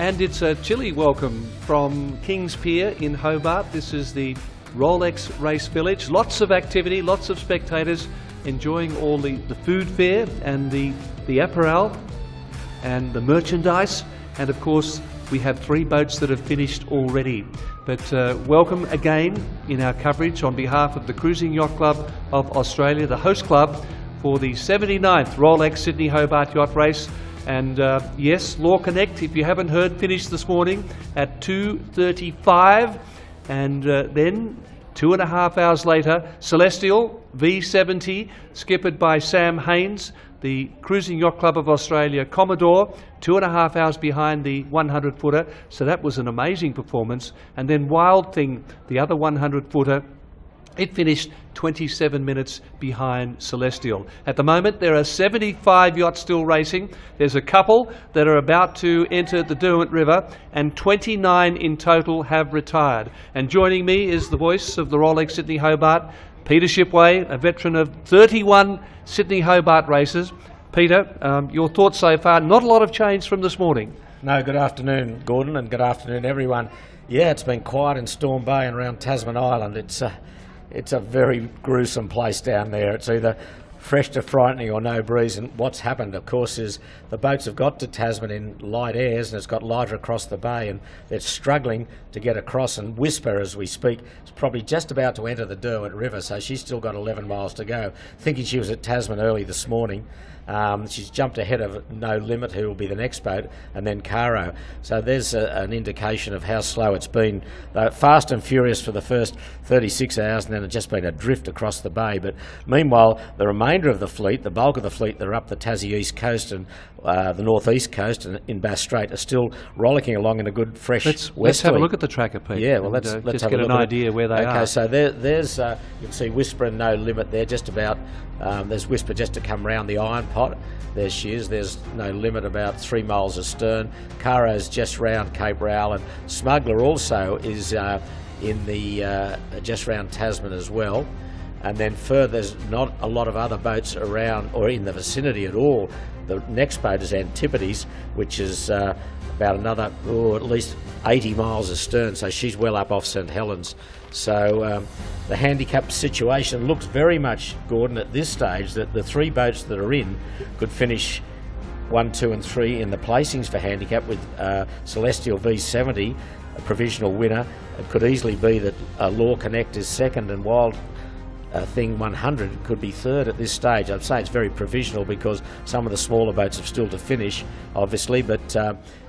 And it's a chilly welcome from Kings Pier in Hobart. This is the Rolex Race Village. Lots of activity, lots of spectators enjoying all the food fare and the apparel and the merchandise. And of course, we have 3 boats that have finished already. But welcome again in our coverage on behalf of the Cruising Yacht Club of Australia, the host club for the 79th Rolex Sydney Hobart Yacht Race. And yes, Law Connect, if you haven't heard, finished this morning at 2:35. And then 2.5 hours later, Celestial V70, skippered by Sam Haynes, the Cruising Yacht Club of Australia Commodore, 2.5 hours behind the 100-footer. So that was an amazing performance. And then Wild Thing, the other 100-footer, it finished 27 minutes behind Celestial. At the moment, there are 75 yachts still racing. There's a couple that are about to enter the Derwent River, and 29 in total have retired. And joining me is the voice of the Rolex Sydney Hobart, Peter Shipway, a veteran of 31 Sydney Hobart races. Peter, your thoughts so far? Not a lot of change from this morning. No, good afternoon, Gordon, and good afternoon, everyone. Yeah, it's been quiet in Storm Bay and around Tasman Island. It's a very gruesome place down there. It's either fresh to frightening or no breeze. And what's happened, of course, is the boats have got to Tasman in light airs, and it's got lighter across the bay, and they're struggling to get across. And Whisper, as we speak, is probably just about to enter the Derwent River, so she's still got 11 miles to go. Thinking she was at Tasman early this morning. She's jumped ahead of No Limit, who will be the next boat, and then Caro. So there's an indication of how slow it's been. Fast and furious for the first 36 hours, and then it's just been a drift across the bay. But meanwhile, the remainder of the fleet, the bulk of the fleet that are up the Tassie East Coast and the North East Coast and in Bass Strait, are still rollicking along in a good fresh westerly. Let's have a look at the tracker, Pete. Yeah, well, let's just have get a look an idea where they are. Okay, so there's you can see Whisper and No Limit there, just about. There's Whisper just to come round the iron pot. There she is. There's No Limit about 3 miles astern. Caro's just round Cape Rowell, and Smuggler also is in the just round Tasman as well. And then further, there's not a lot of other boats around or in the vicinity at all. The next boat is Antipodes, which is about another, at least 80 miles astern, so she's well up off St Helens. So the handicap situation looks very much, Gordon, at this stage, that the 3 boats that are in could finish 1, 2 and 3 in the placings for handicap, with Celestial V70, a provisional winner. It could easily be that Law Connect is second, and Wild Thing 100 could be third at this stage. I'd say it's very provisional because some of the smaller boats have still to finish, obviously, but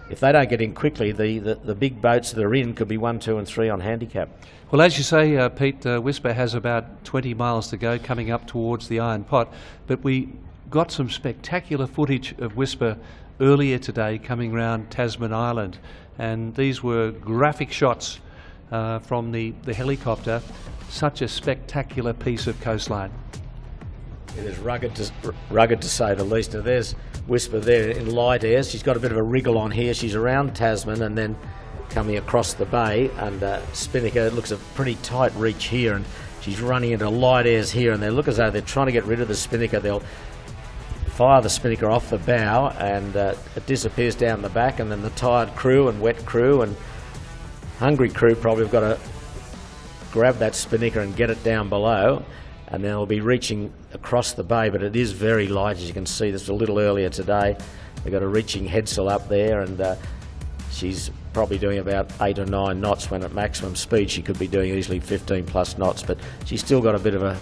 if they don't get in quickly, the big boats that are in could be 1, 2 and 3 on handicap. Well, as you say, Pete, Whisper has about 20 miles to go coming up towards the Iron Pot, but we got some spectacular footage of Whisper earlier today coming round Tasman Island, and these were graphic shots from the helicopter. Such a spectacular piece of coastline. It is rugged to say the least. Now there's Whisper there in light airs. She's got a bit of a wriggle on here. She's around Tasman and then coming across the bay, and Spinnaker, it looks a pretty tight reach here, and she's running into light airs here, and they look as though they're trying to get rid of the Spinnaker. They'll fire the Spinnaker off the bow, and it disappears down the back, and then the tired crew and wet crew and hungry crew probably have got to grab that Spinnaker and get it down below, and then they'll be reaching across the bay. But it is very light, as you can see. This was a little earlier today. They've got a reaching headsail up there, and she's probably doing about 8 or 9 knots, when at maximum speed she could be doing easily 15 plus knots, but she's still got a bit of a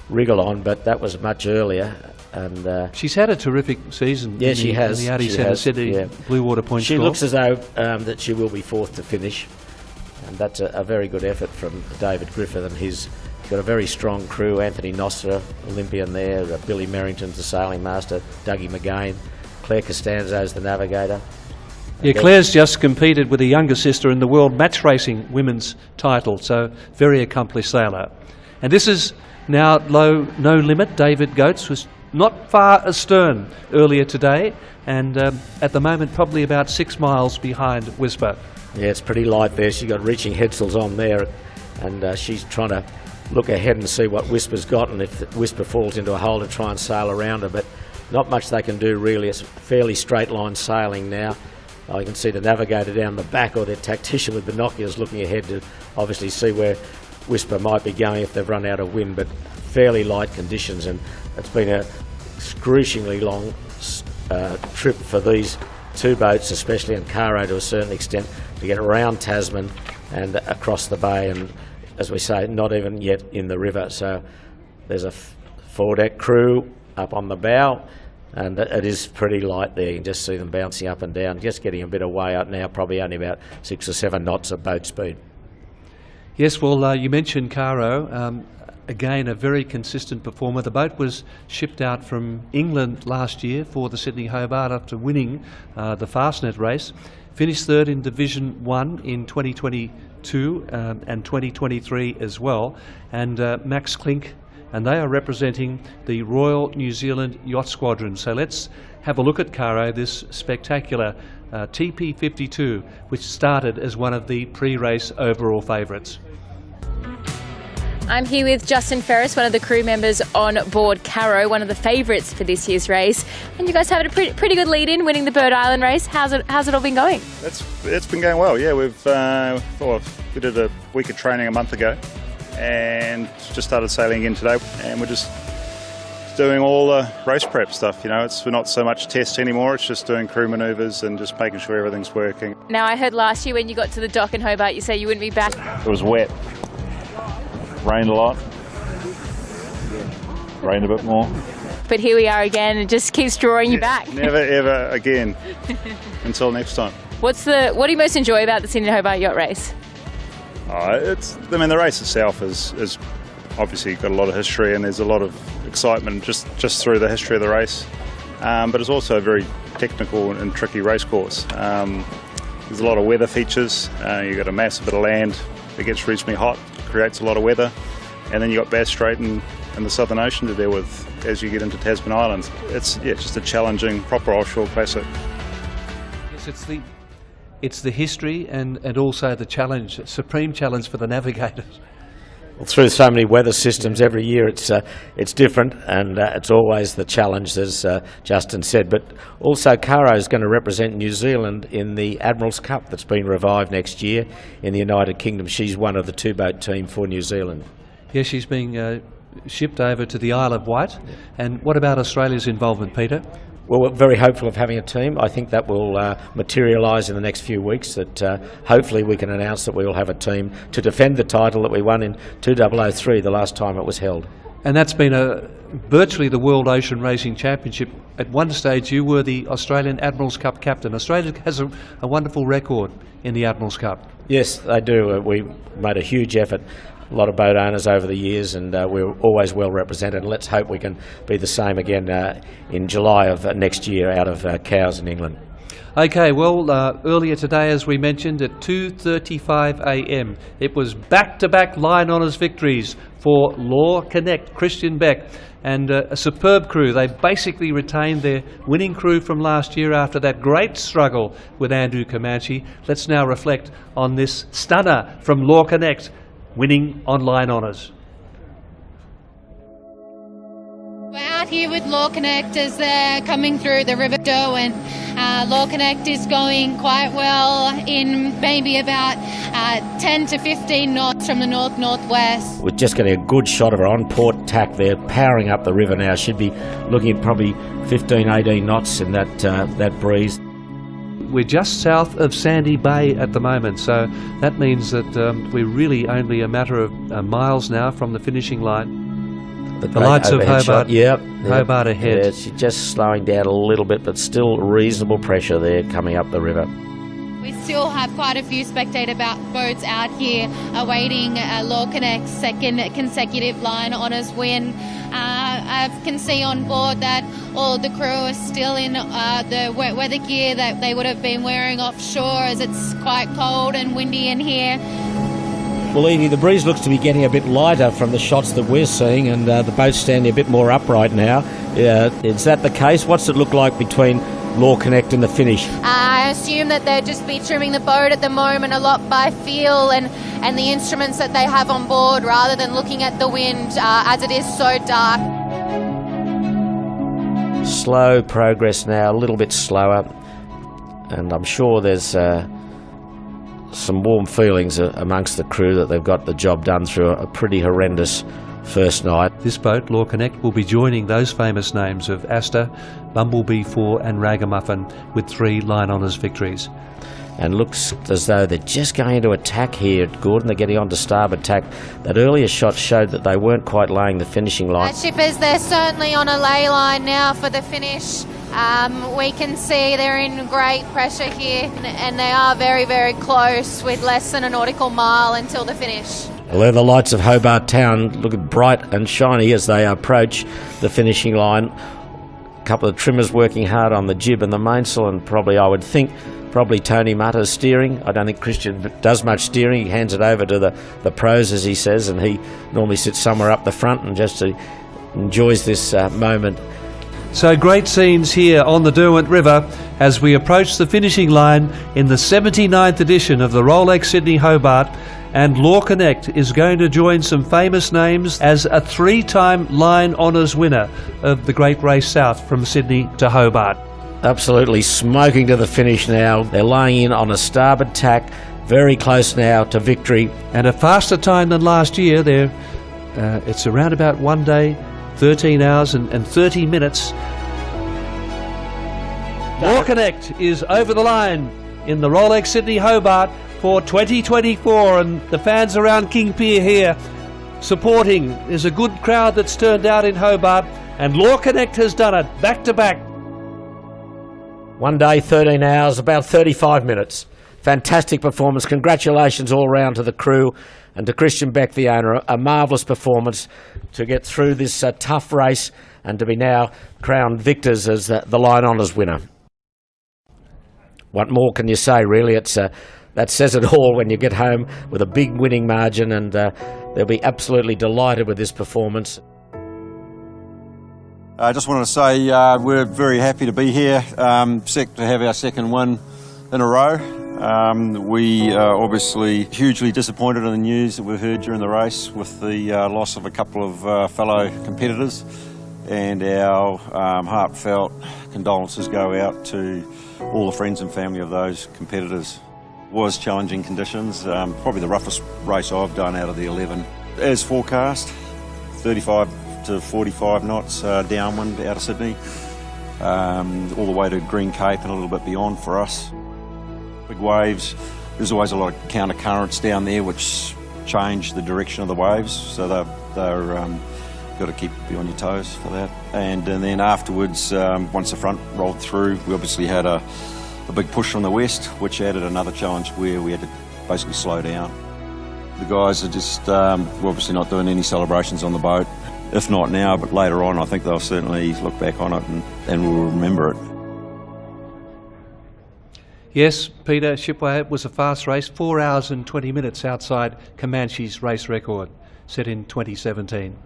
wriggle on, but that was much earlier. And she's had a terrific season. Yeah, she has. In the Artie Centre City Blue Water Point She score. looks as though that she will be 4th to finish, and that's a very good effort from David Griffith, and he's got a very strong crew. Anthony Nostra, Olympian there, Billy Merrington's the sailing master, Dougie McGain, Claire Costanzo's the navigator. Yeah, Claire's just competed with a younger sister in the World Match Racing Women's title, so very accomplished sailor. And this is now No Limit. David Goetz was not far astern earlier today, and at the moment probably about 6 miles behind Whisper. Yeah, it's pretty light there. She's got reaching headsails on there, and she's trying to look ahead and see what Whisper's got, and if Whisper falls into a hole to try and sail around her. But not much they can do really. It's fairly straight line sailing now. You can see the navigator down the back, or their tactician with binoculars looking ahead to obviously see where Whisper might be going if they've run out of wind, but fairly light conditions, and it's been a excruciatingly long trip for these two boats, especially in Caro to a certain extent, to get around Tasman and across the bay, and as we say, not even yet in the river. So there's a foredeck crew up on the bow, and it is pretty light there. You can just see them bouncing up and down, just getting a bit of way out now, probably only about 6 or 7 knots at boat speed. Yes, well, you mentioned Caro. Again, a very consistent performer. The boat was shipped out from England last year for the Sydney Hobart after winning the Fastnet race. Finished third in Division 1 in 2022 and 2023 as well. And Max Klink, and they are representing the Royal New Zealand Yacht Squadron. So let's have a look at Caro, this spectacular TP52, which started as one of the pre-race overall favourites. I'm here with Justin Ferris, one of the crew members on board Caro, one of the favourites for this year's race. And you guys have a pretty good lead-in, winning the Bird Island race. How's it all been going? It's been going well, yeah. We did a week of training a month ago and just started sailing again today, and we're just doing all the race prep stuff. We're not so much test anymore, it's just doing crew manoeuvres and just making sure everything's working. Now, I heard last year when you got to the dock in Hobart, you said you wouldn't be back. It was wet. Rained a lot. Rained a bit more. But here we are again, and it just keeps drawing you back. Never ever again. Until next time. What do you most enjoy about the Sydney Hobart Yacht Race? The race itself is obviously got a lot of history, and there's a lot of excitement just through the history of the race. But it's also a very technical and tricky race course. There's a lot of weather features. You've got a massive bit of land that gets reasonably hot, creates a lot of weather, and then you've got Bass Strait and the Southern Ocean to deal with as you get into Tasman Islands. It's just a challenging, proper offshore classic. Yes, it's the history and also the challenge, supreme challenge for the navigators. Well, through so many weather systems every year, it's different, and it's always the challenge, as Justin said. But also, Caro is going to represent New Zealand in the Admiral's Cup that's been revived next year in the United Kingdom. She's one of the two-boat team for New Zealand. Yeah, she's being shipped over to the Isle of Wight. Yeah. And what about Australia's involvement, Peter? Well, we're very hopeful of having a team. I think that will materialise in the next few weeks, that hopefully we can announce that we will have a team to defend the title that we won in 2003, the last time it was held. And that's been virtually the World Ocean Racing Championship. At one stage you were the Australian Admiral's Cup captain. Australia has a wonderful record in the Admiral's Cup. Yes, they do. We made a huge effort. A lot of boat owners over the years, and we're always well represented. Let's hope we can be the same again in July of next year out of Cowes in England. Okay, well, earlier today, as we mentioned, at 2:35 a.m, it was back-to-back line honours victories for Law Connect, Christian Beck, and a superb crew. They basically retained their winning crew from last year after that great struggle with Andrew Comanche. Let's now reflect on this stunner from Law Connect, winning online honours. We're out here with Law Connect as they're coming through the River Doe, and Law Connect is going quite well in maybe about 10 to 15 knots from the north-northwest. We're just getting a good shot of her on port tack there, powering up the river now. Should be looking at probably 15, 18 knots in that breeze. We're just south of Sandy Bay at the moment, so that means that we're really only a matter of miles now from the finishing line. The lights of Hobart, Hobart ahead. Yeah, she's just slowing down a little bit, but still reasonable pressure there coming up the river. We still have quite a few spectator boats out here awaiting Law Connect's second consecutive line honours win. I can see on board that all the crew are still in the weather gear that they would have been wearing offshore, as it's quite cold and windy in here. Well, Evie, the breeze looks to be getting a bit lighter from the shots that we're seeing, and the boat's standing a bit more upright now. Is that the case? What's it look like between Law Connect and the finish? I assume that they'll just be trimming the boat at the moment a lot by feel and the instruments that they have on board, rather than looking at the wind as it is so dark. Slow progress now, a little bit slower. and I'm sure there's some warm feelings amongst the crew that they've got the job done through a pretty horrendous first night. This boat, Law Connect, will be joining those famous names of Astor, Bumblebee 4 and Ragamuffin with 3 line honours victories. And looks as though they're just going into attack here, Gordon. They're getting onto starboard tack. That earlier shot showed that they weren't quite laying the finishing line. Shippers, they're certainly on a lay line now for the finish. We can see they're in great pressure here, and they are very, very close with less than a nautical mile until the finish. Well, there the lights of Hobart Town look bright and shiny as they approach the finishing line. A couple of trimmers working hard on the jib and the mainsail, and probably, I would think, Tony Mutter steering. I don't think Christian does much steering. He hands it over to the pros, as he says, and he normally sits somewhere up the front and just enjoys this moment. So great scenes here on the Derwent River as we approach the finishing line in the 79th edition of the Rolex Sydney Hobart, and Law Connect is going to join some famous names as a 3-time line honours winner of the Great Race South from Sydney to Hobart. Absolutely smoking to the finish now. They're laying in on a starboard tack, very close now to victory. And a faster time than last year. It's around about 1 day, 13 hours and 30 minutes. Law Connect is over the line in the Rolex Sydney Hobart for 2024, and the fans around King Pier here supporting. There's a good crowd that's turned out in Hobart, and Law Connect has done it back to back. 1 day, 13 hours, about 35 minutes. Fantastic performance. Congratulations all round to the crew and to Christian Beck, the owner. A marvellous performance to get through this tough race and to be now crowned victors as the line honours winner. What more can you say, really? That says it all when you get home with a big winning margin, and they'll be absolutely delighted with this performance. I just wanted to say we're very happy to be here, to have our second win in a row. We are obviously hugely disappointed in the news that we've heard during the race with the loss of a couple of fellow competitors, and our heartfelt condolences go out to all the friends and family of those competitors. It was challenging conditions, probably the roughest race I've done out of the 11. As forecast, 35 to 45 knots downwind out of Sydney, all the way to Green Cape and a little bit beyond for us. Big waves. There's always a lot of counter currents down there which change the direction of the waves, so they're got to be on your toes for that. And then afterwards, once the front rolled through, we obviously had a big push from the west, which added another challenge where we had to basically slow down. The guys are just obviously not doing any celebrations on the boat. If not now, but later on, I think they'll certainly look back on it and will remember it. Yes, Peter Shipway, it was a fast race, 4 hours and 20 minutes outside Comanche's race record, set in 2017.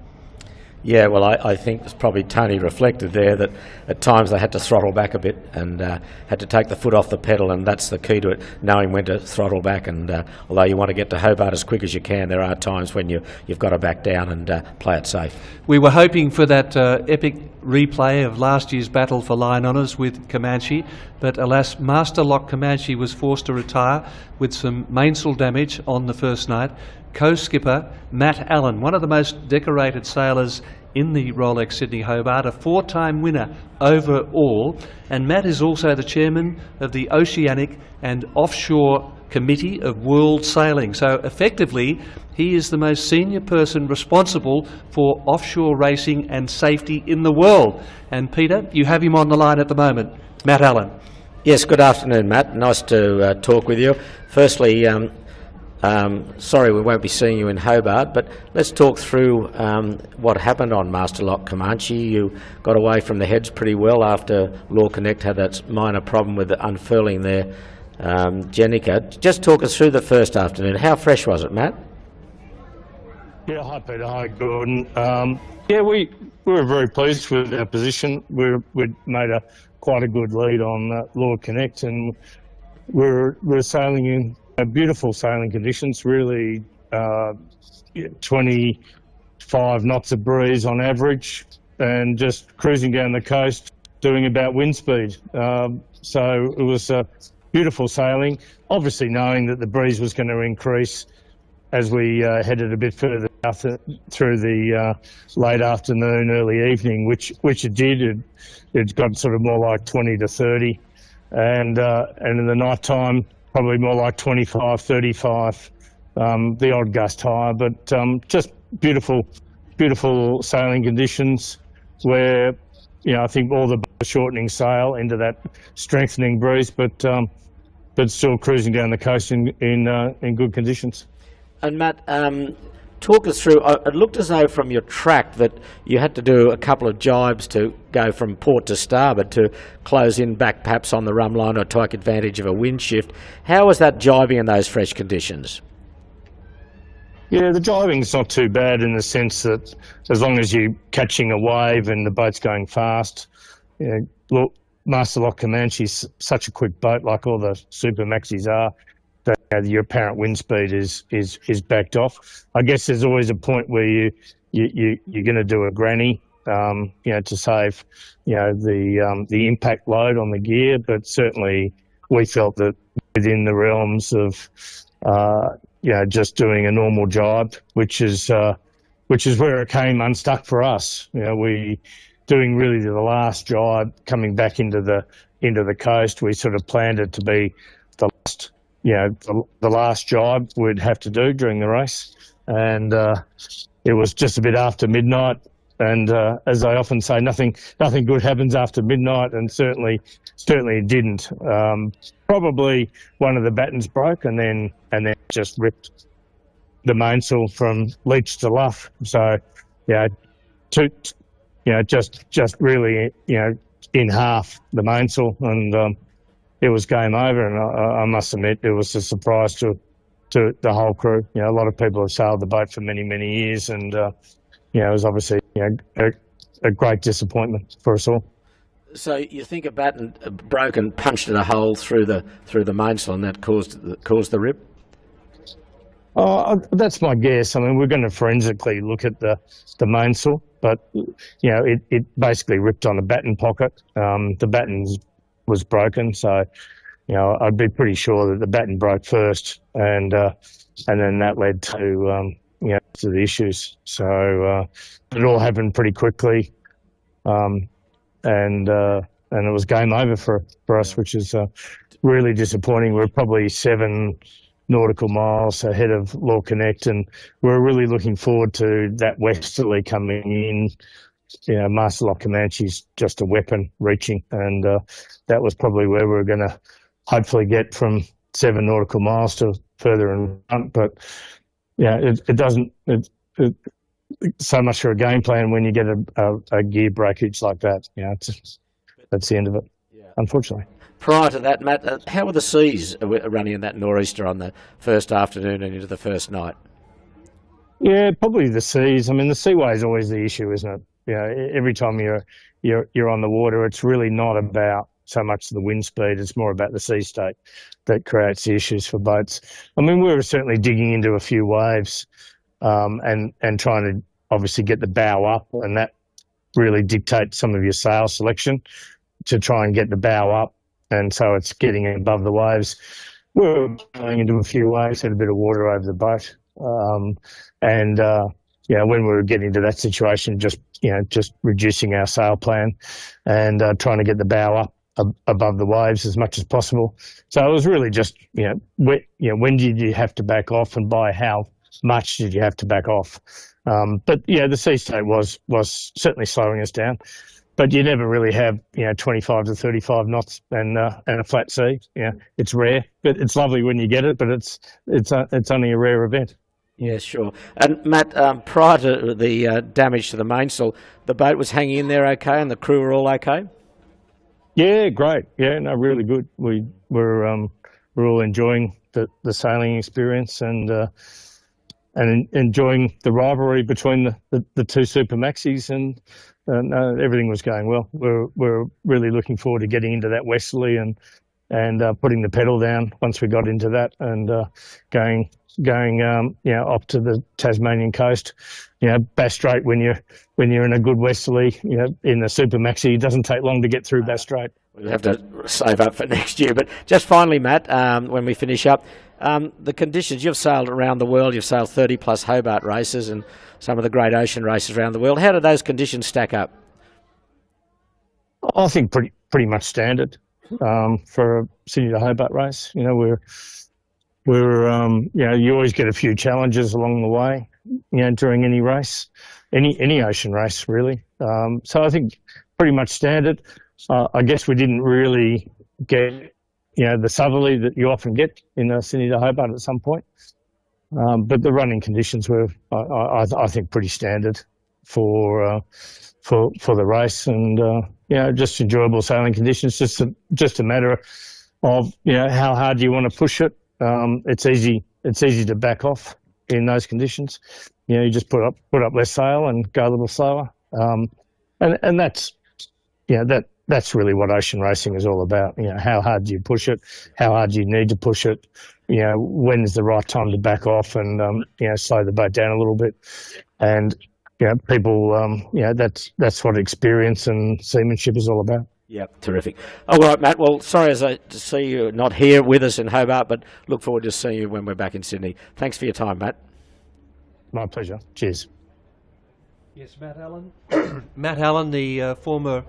Yeah, well, I think it's probably Tony reflected there that at times they had to throttle back a bit and had to take the foot off the pedal, and that's the key to it, knowing when to throttle back. And although you want to get to Hobart as quick as you can, there are times when you've got to back down and play it safe. We were hoping for that epic replay of last year's battle for line honours with Comanche, but alas, Master Lock Comanche was forced to retire with some mainsail damage on the first night. Co-skipper Matt Allen, one of the most decorated sailors in the Rolex Sydney Hobart, a 4-time winner overall, and Matt is also the chairman of the Oceanic and Offshore Committee of World Sailing. So effectively, he is the most senior person responsible for offshore racing and safety in the world. And Peter, you have him on the line at the moment. Matt Allen. Yes, good afternoon, Matt. Nice to talk with you. Firstly, sorry we won't be seeing you in Hobart, but let's talk through what happened on Master Lock Comanche. You got away from the heads pretty well after Law Connect had that minor problem with the unfurling there. Jenica, just talk us through the first afternoon. How fresh was it, Matt? Yeah, hi Peter, hi Gordon. Yeah, we were very pleased with our position. We'd made quite a good lead on Law Connect, and we're sailing in beautiful sailing conditions, really 25 knots of breeze on average, and just cruising down the coast doing about wind speed. So it was beautiful sailing, obviously knowing that the breeze was going to increase as we headed a bit further south through the late afternoon, early evening, which it did. It got sort of more like 20 to 30, and in the night time probably more like 25, 35, the odd gust higher, but just beautiful sailing conditions where, I think all the boats are shortening sail into that strengthening breeze, but still cruising down the coast in good conditions. And Matt, talk us through, it looked as though from your track that you had to do a couple of jibes to go from port to starboard to close in back perhaps on the rum line or take advantage of a wind shift. How was that jibing in those fresh conditions? Yeah, the jibing's not too bad in the sense that as long as you're catching a wave and the boat's going fast, look, Master Lock Comanche's such a quick boat, like all the Super Maxis are, that your apparent wind speed is backed off. I guess there's always a point where you're going to do a granny, to save, the impact load on the gear. But certainly we felt that within the realms of, just doing a normal jibe, which is where it came unstuck for us. We doing really the last jibe coming back into the coast. We sort of planned it to be the last. The last jibe we'd have to do during the race, and it was just a bit after midnight. And as I often say, nothing good happens after midnight, and certainly it didn't. Probably one of the battens broke, and then just ripped the mainsail from leech to luff. So, just really in half the mainsail, and it was game over, and I must admit it was a surprise to the whole crew. A lot of people have sailed the boat for many, many years, and it was obviously a great disappointment for us all. So you think a batten broke and punched at a hole through the mainsail, and that caused the rip? That's my guess. I mean, we're going to forensically look at the mainsail, but it basically ripped on a batten pocket. The batten was broken, so I'd be pretty sure that the batten broke first, and then that led to to the issues. So it all happened pretty quickly, and it was game over for us, which is really disappointing. We're probably 7 nautical miles ahead of Law Connect, and we're really looking forward to that westerly coming in. Master Lock Comanche's just a weapon reaching, and that was probably where we were going to hopefully get from 7 nautical miles to further in front. But it doesn't. It's so much for a game plan when you get a gear breakage like that. That's the end of it, unfortunately. Prior to that, Matt, how were the seas running in that nor'easter on the first afternoon and into the first night? Yeah, probably the seas. I mean, the seaway is always the issue, isn't it? Every time you're on the water, it's really not about so much the wind speed. It's more about the sea state that creates the issues for boats. I mean, we were certainly digging into a few waves, and trying to obviously get the bow up, and that really dictates some of your sail selection to try and get the bow up, and so it's getting above the waves. We were going into a few waves, had a bit of water over the boat, and when we were getting to that situation, just reducing our sail plan and trying to get the bow up above the waves as much as possible. So it was really just when did you have to back off, and by how much did you have to back off? But the sea state was certainly slowing us down. But you never really have 25 to 35 knots and a flat sea. It's rare, but it's lovely when you get it. But it's only a rare event. Yeah, sure. And Matt, prior to the damage to the mainsail, the boat was hanging in there okay, and the crew were all okay? Yeah, great. Yeah, no, really good. We're all enjoying the sailing experience and enjoying the rivalry between the 2 Super Maxis, and everything was going well. We're really looking forward to getting into that westerly and putting the pedal down once we got into that, and going up to the Tasmanian coast. Bass Strait, when you're in a good westerly, in the Super Maxi, it doesn't take long to get through Bass Strait. We'll have to save up for next year. But just finally, Matt, when we finish up, the conditions, you've sailed around the world, you've sailed 30 plus Hobart races and some of the great ocean races around the world. How do those conditions stack up? I think pretty much standard for a Sydney to Hobart race. You know, you always get a few challenges along the way, you know, during any race, any ocean race really. So I think pretty much standard. I guess we didn't really get, you know, the southerly that you often get in Sydney to Hobart at some point. But the running conditions were, I think, pretty standard for the race, and you know, just enjoyable sailing conditions. Just a matter of, you know, how hard you want to push it. It's easy to back off in those conditions. You know, you just put up less sail and go a little slower. And that's, you know, that's really what ocean racing is all about. You know, how hard do you push it? How hard do you need to push it? You know, when's the right time to back off and, you know, slow the boat down a little bit. And, you know, people, you know, that's what experience and seamanship is all about. Yeah, terrific. All right, Matt. Well, sorry to see you not here with us in Hobart, but look forward to seeing you when we're back in Sydney. Thanks for your time, Matt. My pleasure. Cheers. Yes, Matt Allen. Matt Allen, the former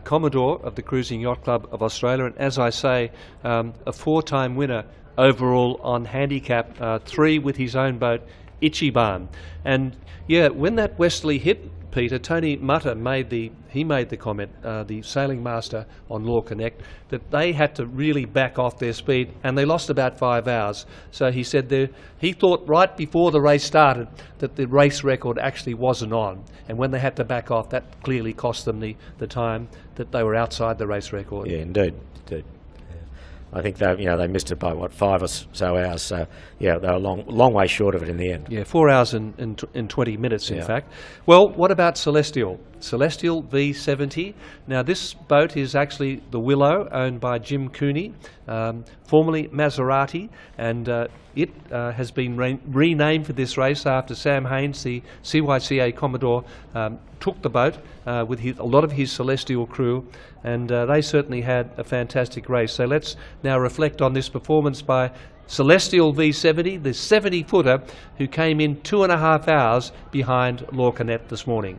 Commodore of the Cruising Yacht Club of Australia, and as I say, a four-time winner overall on handicap, 3 with his own boat, Ichiban. And yeah, when that westerly hit, Peter, Tony Mutter made the comment, the sailing master on Law Connect, that they had to really back off their speed, and they lost about 5 hours. So he said he thought right before the race started that the race record actually wasn't on, and when they had to back off, that clearly cost them the time that they were outside the race record. Yeah, indeed. I think they missed it by 5 or so hours. So yeah, they were a long way short of it in the end. Yeah, 4 hours and 20 minutes in fact. Well, what about Celestial? Celestial V70. Now this boat is actually the Willow, owned by Jim Cooney, formerly Maserati, and it has been renamed for this race after Sam Haynes, the CYCA Commodore, took the boat with a lot of his Celestial crew, and they certainly had a fantastic race. So let's now reflect on this performance by Celestial V70, the 70-footer who came in 2.5 hours behind Lorcanet this morning.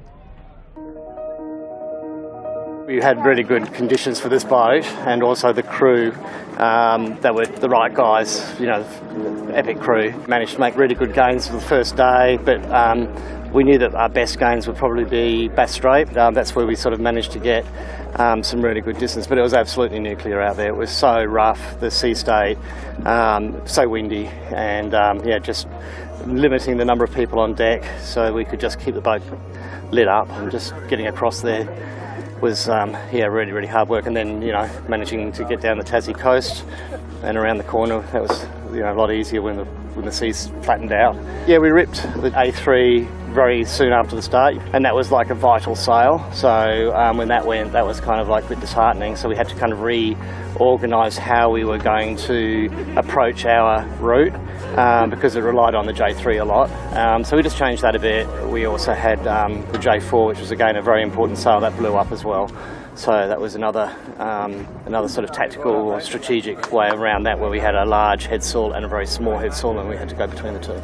We had really good conditions for this boat, and also the crew, they were the right guys, you know, epic crew. Managed to make really good gains for the first day, but we knew that our best gains would probably be Bass Strait. That's where we sort of managed to get some really good distance, but it was absolutely nuclear out there. It was so rough, the sea state, so windy, and yeah, just limiting the number of people on deck so we could just keep the boat lit up, and just getting across there was yeah, really hard work. And then, you know, managing to get down the Tassie coast and around the corner, that was, you know, a lot easier when the seas flattened out. Yeah, we ripped the A3 very soon after the start, and that was like a vital sail. So when that went, that was kind of like a bit disheartening. So we had to kind of reorganise how we were going to approach our route, because it relied on the J3 a lot. So we just changed that a bit. We also had the J4, which was again a very important sail that blew up as well. So that was another sort of tactical or strategic way around that, where we had a large head sail and a very small head sail, and we had to go between the two.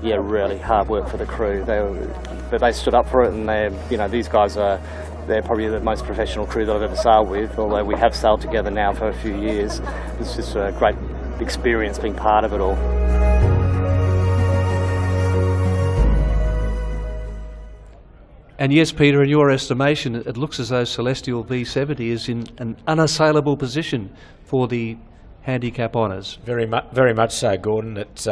Yeah, really hard work for the crew. But they stood up for it, and you know, these guys they're probably the most professional crew that I've ever sailed with. Although we have sailed together now for a few years, it's just a great experience being part of it all. And yes, Peter, in your estimation, it looks as though Celestial V70 is in an unassailable position for the handicap honours. Very much so, Gordon. It's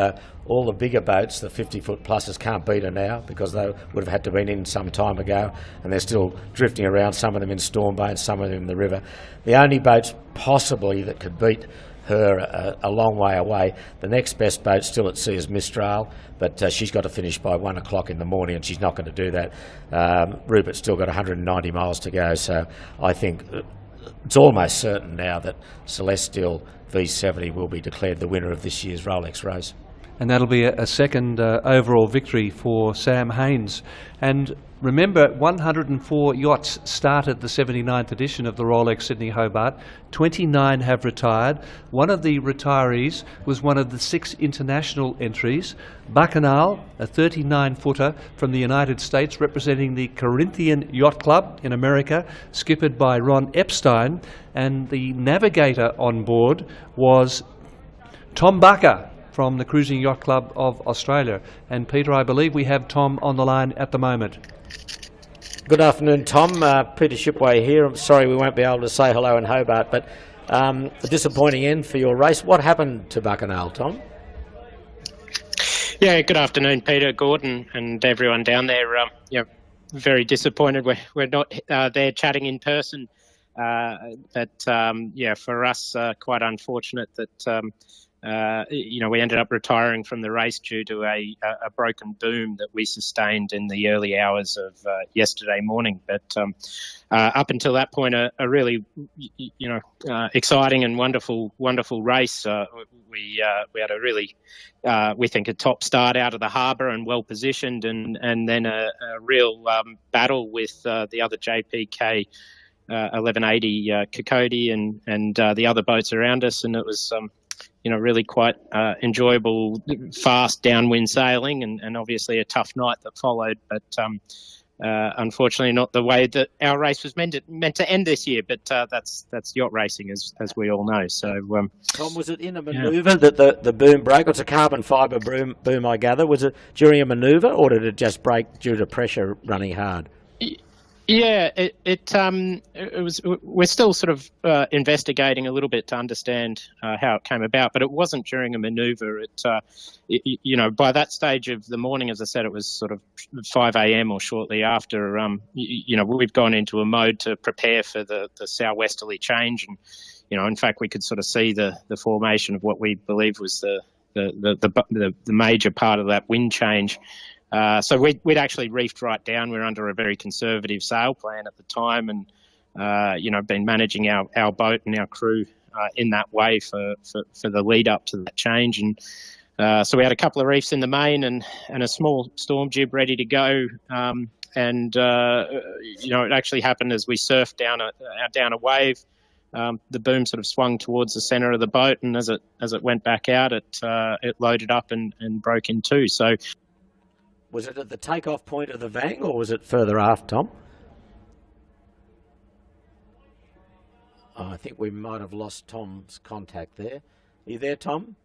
all the bigger boats, the 50-foot pluses, can't beat her now, because they would have had to been in some time ago, and they're still drifting around, some of them in Storm Bay and some of them in the river. The only boats possibly that could beat her a long way away, the next best boat still at sea is Mistral, but she's got to finish by 1 o'clock in the morning, and she's not going to do that. Rupert's still got 190 miles to go, so I think it's almost certain now that Celestial V70 will be declared the winner of this year's Rolex race. And that'll be a second overall victory for Sam Haynes. And remember, 104 yachts started the 79th edition of the Rolex Sydney Hobart. 29 have retired. One of the retirees was one of the 6 international entries. Bacchanal, a 39-footer from the United States, representing the Corinthian Yacht Club in America, skippered by Ron Epstein. And the navigator on board was Tom Barker from the Cruising Yacht Club of Australia. And Peter, I believe we have Tom on the line at the moment. Good afternoon, Tom. Peter Shipway here. I'm sorry we won't be able to say hello in Hobart, but a disappointing end for your race. What happened to Bacchanal, Tom? Yeah, good afternoon, Peter, Gordon, and everyone down there. Very disappointed we're not there chatting in person. But for us, quite unfortunate that we ended up retiring from the race due to a broken boom that we sustained in the early hours of yesterday morning. But up until that point, a really exciting and wonderful race. We had a really we think a top start out of the harbour and well positioned, and then a real battle with the other JPK 1180 Kokody and the other boats around us, and it was really quite enjoyable, fast downwind sailing, and obviously a tough night that followed. But unfortunately, not the way that our race was meant to end this year. But that's yacht racing, as we all know. So, Tom, was it in a manoeuvre that the boom broke? It's a carbon fibre boom, I gather. Was it during a manoeuvre, or did it just break due to pressure running hard? Yeah, it was. We're still sort of investigating a little bit to understand how it came about, but it wasn't during a manoeuvre. By that stage of the morning, as I said, it was sort of 5 a.m. or shortly after. We've gone into a mode to prepare for the southwesterly change, and in fact, we could sort of see the formation of what we believe was the major part of that wind change. So we'd actually reefed right down. We were under a very conservative sail plan at the time, and been managing our boat and our crew in that way for the lead up to that change. And so we had a couple of reefs in the main and a small storm jib ready to go. It actually happened as we surfed down a wave. The boom sort of swung towards the centre of the boat, and as it went back out, it loaded up and broke in two. So. Was it at the takeoff point of the Vang, or was it further aft, Tom? Oh, I think we might have lost Tom's contact there. Are you there, Tom?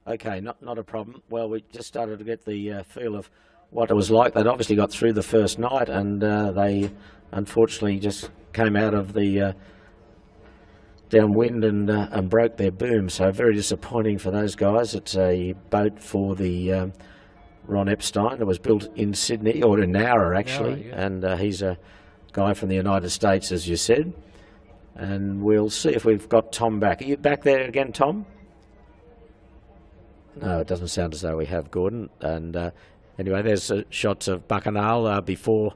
Okay, not a problem. Well, we just started to get the feel of what it was like. They'd obviously got through the first night, and they unfortunately just came out of the downwind and broke their boom. So very disappointing for those guys. It's a boat for the Ron Epstein. It was built in Sydney, or in Nowra actually, and he's a guy from the United States, as you said. And we'll see if we've got Tom back. Are you back there again, Tom? No, it doesn't sound as though we have, Gordon. And anyway, there's shots of Bacchanal before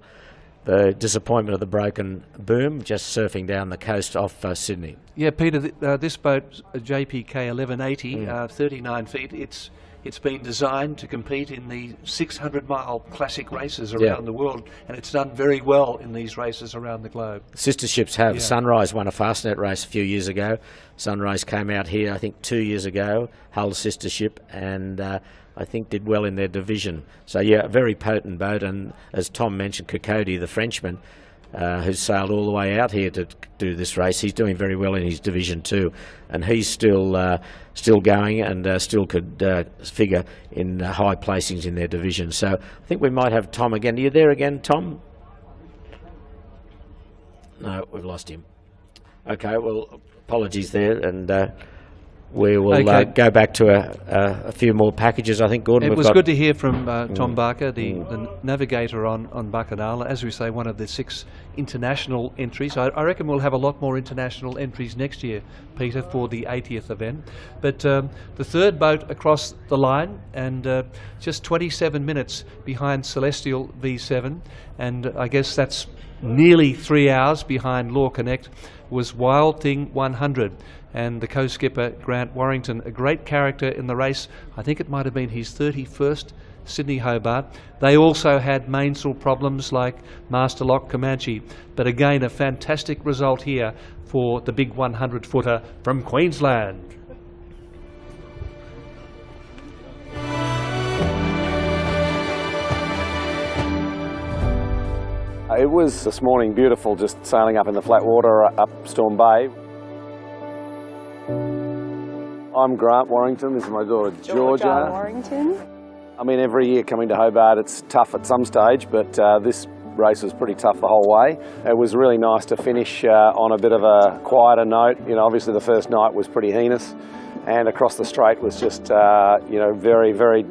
the disappointment of the broken boom, just surfing down the coast off Sydney. Yeah, Peter, this boat, JPK 1180, 39 feet, it's been designed to compete in the 600-mile classic races around the world, and it's done very well in these races around the globe. Sister ships have. Sunrise won a Fastnet race a few years ago. Sunrise came out here, I think, 2 years ago, Hull's sister ship, and I think did well in their division. So, a very potent boat, and as Tom mentioned, Kokody, the Frenchman, who's sailed all the way out here to do this race, he's doing very well in his division too, and he's still going and still could figure in high placings in their division. So I think we might have Tom again. Are you there again, Tom? No, we've lost him. Okay, well, apologies there, and we will go back to a few more packages, I think, Gordon. It was good to hear from Tom Barker, the navigator on Bacchanal. As we say, one of the 6 international entries. I reckon we'll have a lot more international entries next year, Peter, for the 80th event. But the third boat across the line, and just 27 minutes behind Celestial V7, and I guess that's nearly 3 hours behind Law Connect, was Wild Thing 100. And the co-skipper, Grant Warrington, a great character in the race. I think it might have been his 31st Sydney Hobart. They also had mainsail problems like Master Lock Comanche, but again a fantastic result here for the big 100-footer from Queensland. It was this morning beautiful, just sailing up in the flat water up Storm Bay. I'm Grant Warrington, this is my daughter Georgia. Warrington. I mean, every year coming to Hobart it's tough at some stage, but this race was pretty tough the whole way. It was really nice to finish on a bit of a quieter note. You know, obviously the first night was pretty heinous, and across the straight was just, you know, very, very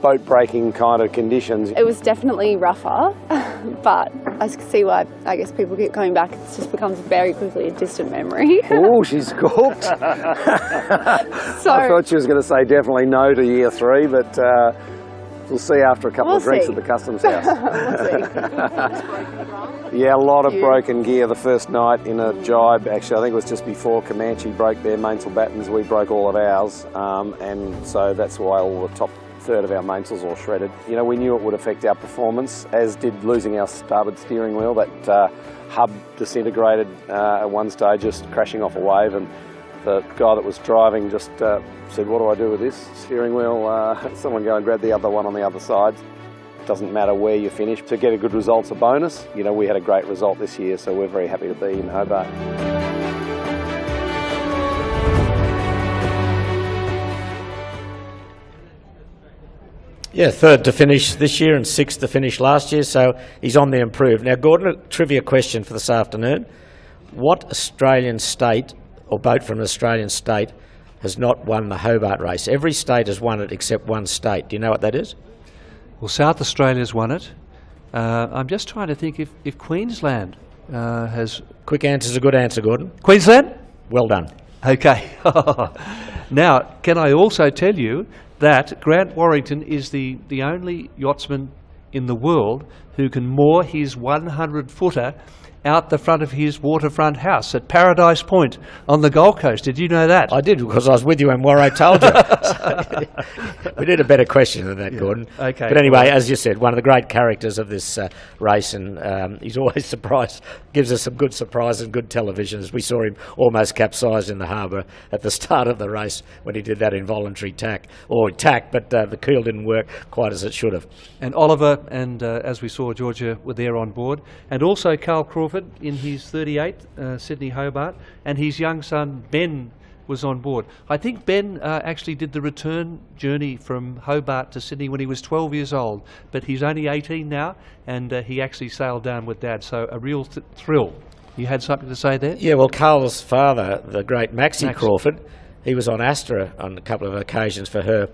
boat-breaking kind of conditions. It was definitely rougher, but I can see why, I guess, people keep coming back. It just becomes very quickly a distant memory. Oh, she's cooked. So, I thought she was going to say definitely no to year 3, but we'll see after a couple of drinks at the Customs House. Yeah, a lot of broken gear the first night in a jibe. Actually, I think it was just before Comanche broke their mainsail battens. We broke all of ours, and so that's why all the top third of our mainsails all shredded. You know, we knew it would affect our performance, as did losing our starboard steering wheel. That hub disintegrated at one stage, just crashing off a wave, and the guy that was driving just said, "What do I do with this steering wheel? Someone go and grab the other one on the other side." It doesn't matter where you finish. To get a good result's a bonus. You know, we had a great result this year, so we're very happy to be in Hobart. Yeah, 3rd to finish this year and 6th to finish last year, so he's on the improve. Now, Gordon, a trivia question for this afternoon. What Australian state, or boat from an Australian state, has not won the Hobart race? Every state has won it except one state. Do you know what that is? Well, South Australia's won it. I'm just trying to think if Queensland has... Quick answer's a good answer, Gordon. Queensland? Well done. Okay. Now, can I also tell you that Grant Warrington is the only yachtsman in the world who can moor his 100-footer out the front of his waterfront house at Paradise Point on the Gold Coast. Did you know that? I did, because I was with you when Warray told you. We did a better question than that, Gordon. Okay. But anyway, as you said, one of the great characters of this race, and he's always surprised, gives us some good surprises and good television, as we saw him almost capsize in the harbour at the start of the race when he did that involuntary tack, but the keel didn't work quite as it should have. And Oliver and, as we saw, Georgia were there on board, and also Carl Crawford in his 38th Sydney Hobart, and his young son Ben was on board. I think Ben actually did the return journey from Hobart to Sydney when he was 12 years old, but he's only 18 now, and he actually sailed down with Dad, so a real thrill. You had something to say there? Yeah, well, Carl's father, the great Max Crawford, he was on Astra on a couple of occasions for her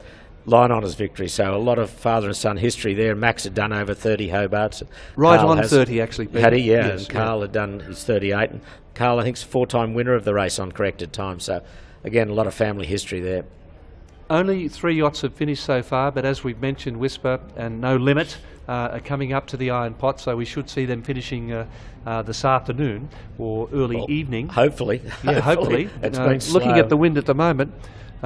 line honours victory, so a lot of father and son history there. Max had done over 30 Hobarts. Right on 30, actually. Had he? Yeah, yes, and Carl had done his 38, and Carl, I think, is a 4-time winner of the race on corrected time, so again, a lot of family history there. Only 3 yachts have finished so far, but as we've mentioned, Whisper and No Limit are coming up to the Iron Pot, so we should see them finishing this afternoon or early evening. Hopefully. Yeah, hopefully. It's been looking at the wind at the moment,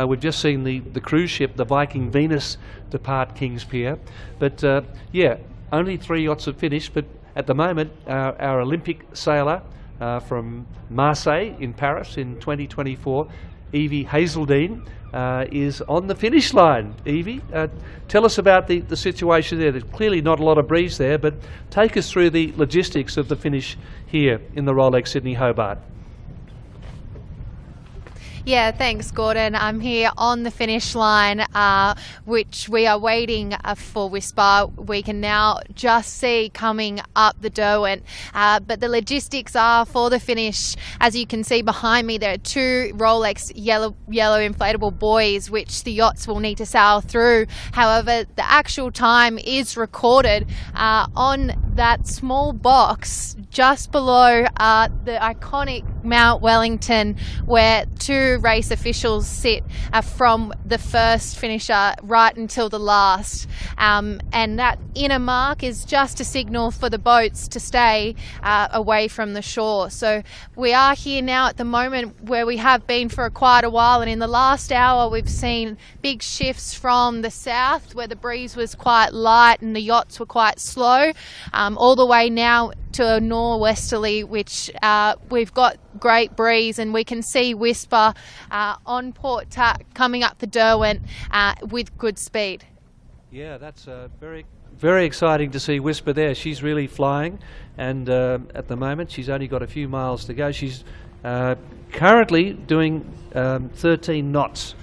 we've just seen the cruise ship, the Viking Venus, depart Kings Pier. But yeah, only 3 yachts have finished, but at the moment, our Olympic sailor from Marseille in Paris in 2024, Evie Haseldine, is on the finish line. Evie, tell us about the situation there. There's clearly not a lot of breeze there, but take us through the logistics of the finish here in the Rolex Sydney Hobart. Yeah, thanks, Gordon. I'm here on the finish line, which we are waiting for Whisper. We can now just see coming up the Derwent. But the logistics are for the finish. As you can see behind me, there are 2 Rolex yellow inflatable buoys, which the yachts will need to sail through. However, the actual time is recorded on that small box just below the iconic Mount Wellington, where 2 race officials sit from the first finisher right until the last. And that inner mark is just a signal for the boats to stay away from the shore. So we are here now at the moment where we have been for quite a while, and in the last hour we've seen big shifts from the south, where the breeze was quite light and the yachts were quite slow, all the way now to a norwesterly, which we've got great breeze, and we can see Whisper on Port Tack coming up the Derwent with good speed. Yeah, that's very, very exciting to see Whisper there. She's really flying, and at the moment she's only got a few miles to go. She's currently doing 13 knots.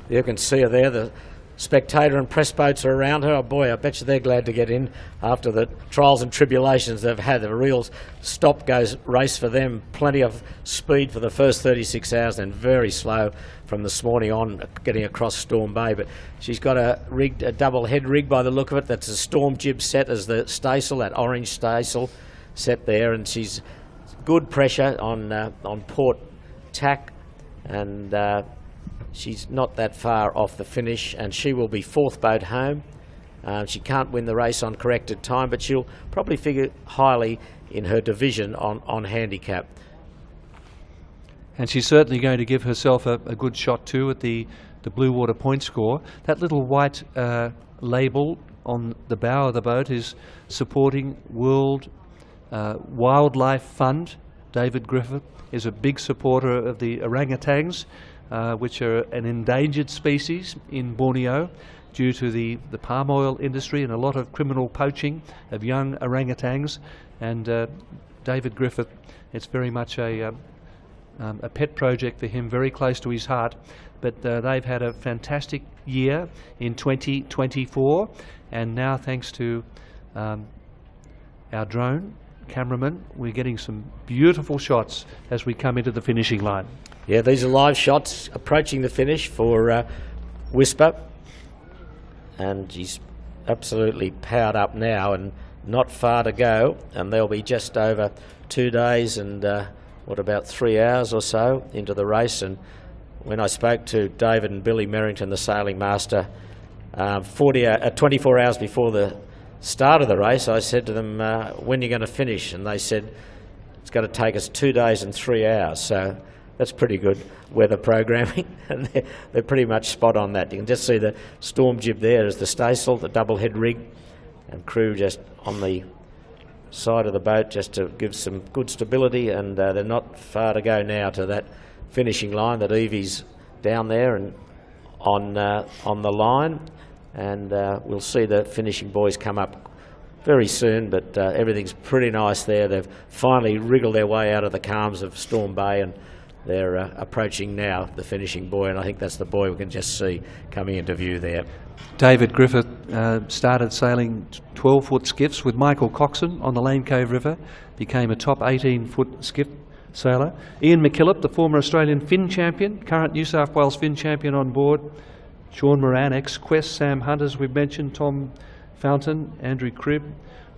You can see her there. The spectator and press boats are around her. Oh boy, I bet you they're glad to get in after the trials and tribulations they've had. A real stop-goes race for them. Plenty of speed for the first 36 hours and very slow from this morning on getting across Storm Bay. But she's got a double head rig by the look of it. That's a storm jib set as the staysail, that orange staysail set there, and she's good pressure on Port Tack, and she's not that far off the finish, and she will be 4th boat home. She can't win the race on corrected time, but she'll probably figure highly in her division on handicap. And she's certainly going to give herself a good shot too at the Blue Water point score. That little white label on the bow of the boat is supporting World Wildlife Fund. David Griffith is a big supporter of the orangutans, which are an endangered species in Borneo due to the palm oil industry and a lot of criminal poaching of young orangutans. And David Griffith, it's very much a pet project for him, very close to his heart. But they've had a fantastic year in 2024, and now thanks to our drone cameraman, we're getting some beautiful shots as we come into the finishing line. Yeah, these are live shots approaching the finish for Whisper, and she's absolutely powered up now and not far to go, and they'll be just over 2 days and about 3 hours or so into the race. And when I spoke to David and Billy Merrington, the sailing master, 24 hours before the start of the race, I said to them, when are you going to finish? And they said, it's going to take us 2 days and 3 hours. So that's pretty good weather programming, and they're pretty much spot on that. You can just see the storm jib there as the staysail, the double head rig, and crew just on the side of the boat just to give some good stability, and they're not far to go now to that finishing line. That Evie's down there and on the line, and we'll see the finishing boys come up very soon, but everything's pretty nice there. They've finally wriggled their way out of the calms of Storm Bay, and they're approaching now the finishing buoy, and I think that's the buoy we can just see coming into view there. David Griffith started sailing 12-foot skiffs with Michael Coxon on the Lane Cove River, became a top 18-foot skiff sailor. Ian McKillop, the former Australian fin champion, current New South Wales fin champion on board. Sean Moran, ex-Quest, Sam Hunt, as we've mentioned, Tom Fountain, Andrew Cribb,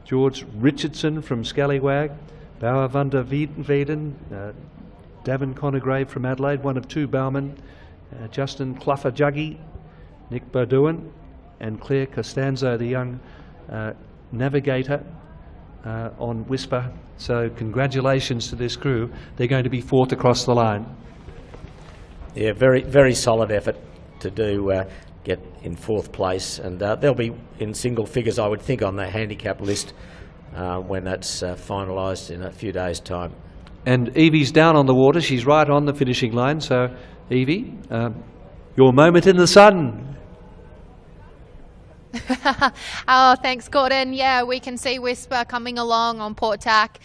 George Richardson from Scallywag, Bauer van der Weyden, Davin Connergrave from Adelaide, one of 2 bowmen, Justin Cluffer-Juggy, Nick Bodouin, and Claire Costanzo, the young navigator on Whisper. So congratulations to this crew. They're going to be 4th across the line. Yeah, very, very solid effort to get in 4th place, and they'll be in single figures, I would think, on the handicap list when that's finalised in a few days' time. And Evie's down on the water. She's right on the finishing line. So, Evie, your moment in the sun. Oh, thanks, Gordon. Yeah, we can see Whisper coming along on Port Tack.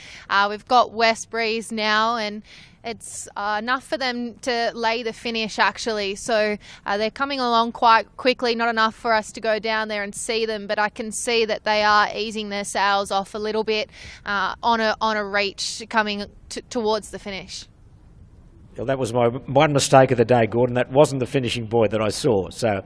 We've got west breeze now, and it's enough for them to lay the finish, actually. So they're coming along quite quickly, not enough for us to go down there and see them, but I can see that they are easing their sails off a little bit on a reach coming towards the finish. Well, that was my one mistake of the day, Gordon. That wasn't the finishing buoy that I saw. So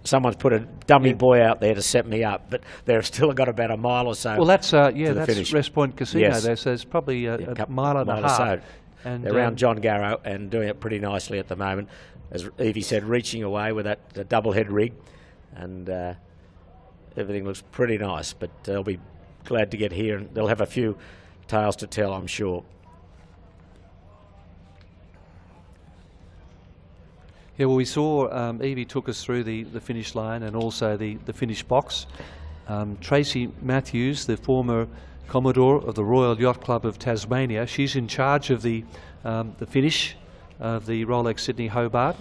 someone's put a dummy buoy out there to set me up, but they've still got about a mile or so. Well, that's to that's finish. Rest Point Casino. Yes. There's probably a mile and a half. So. And they're around John Garrow and doing it pretty nicely at the moment. As Evie said, reaching away with that double head rig, and everything looks pretty nice. But they'll be glad to get here, and they'll have a few tales to tell, I'm sure. Yeah, well, we saw Evie took us through the finish line and also the finish box. Tracy Matthews, the former Commodore of the Royal Yacht Club of Tasmania, she's in charge of the finish of the Rolex Sydney Hobart,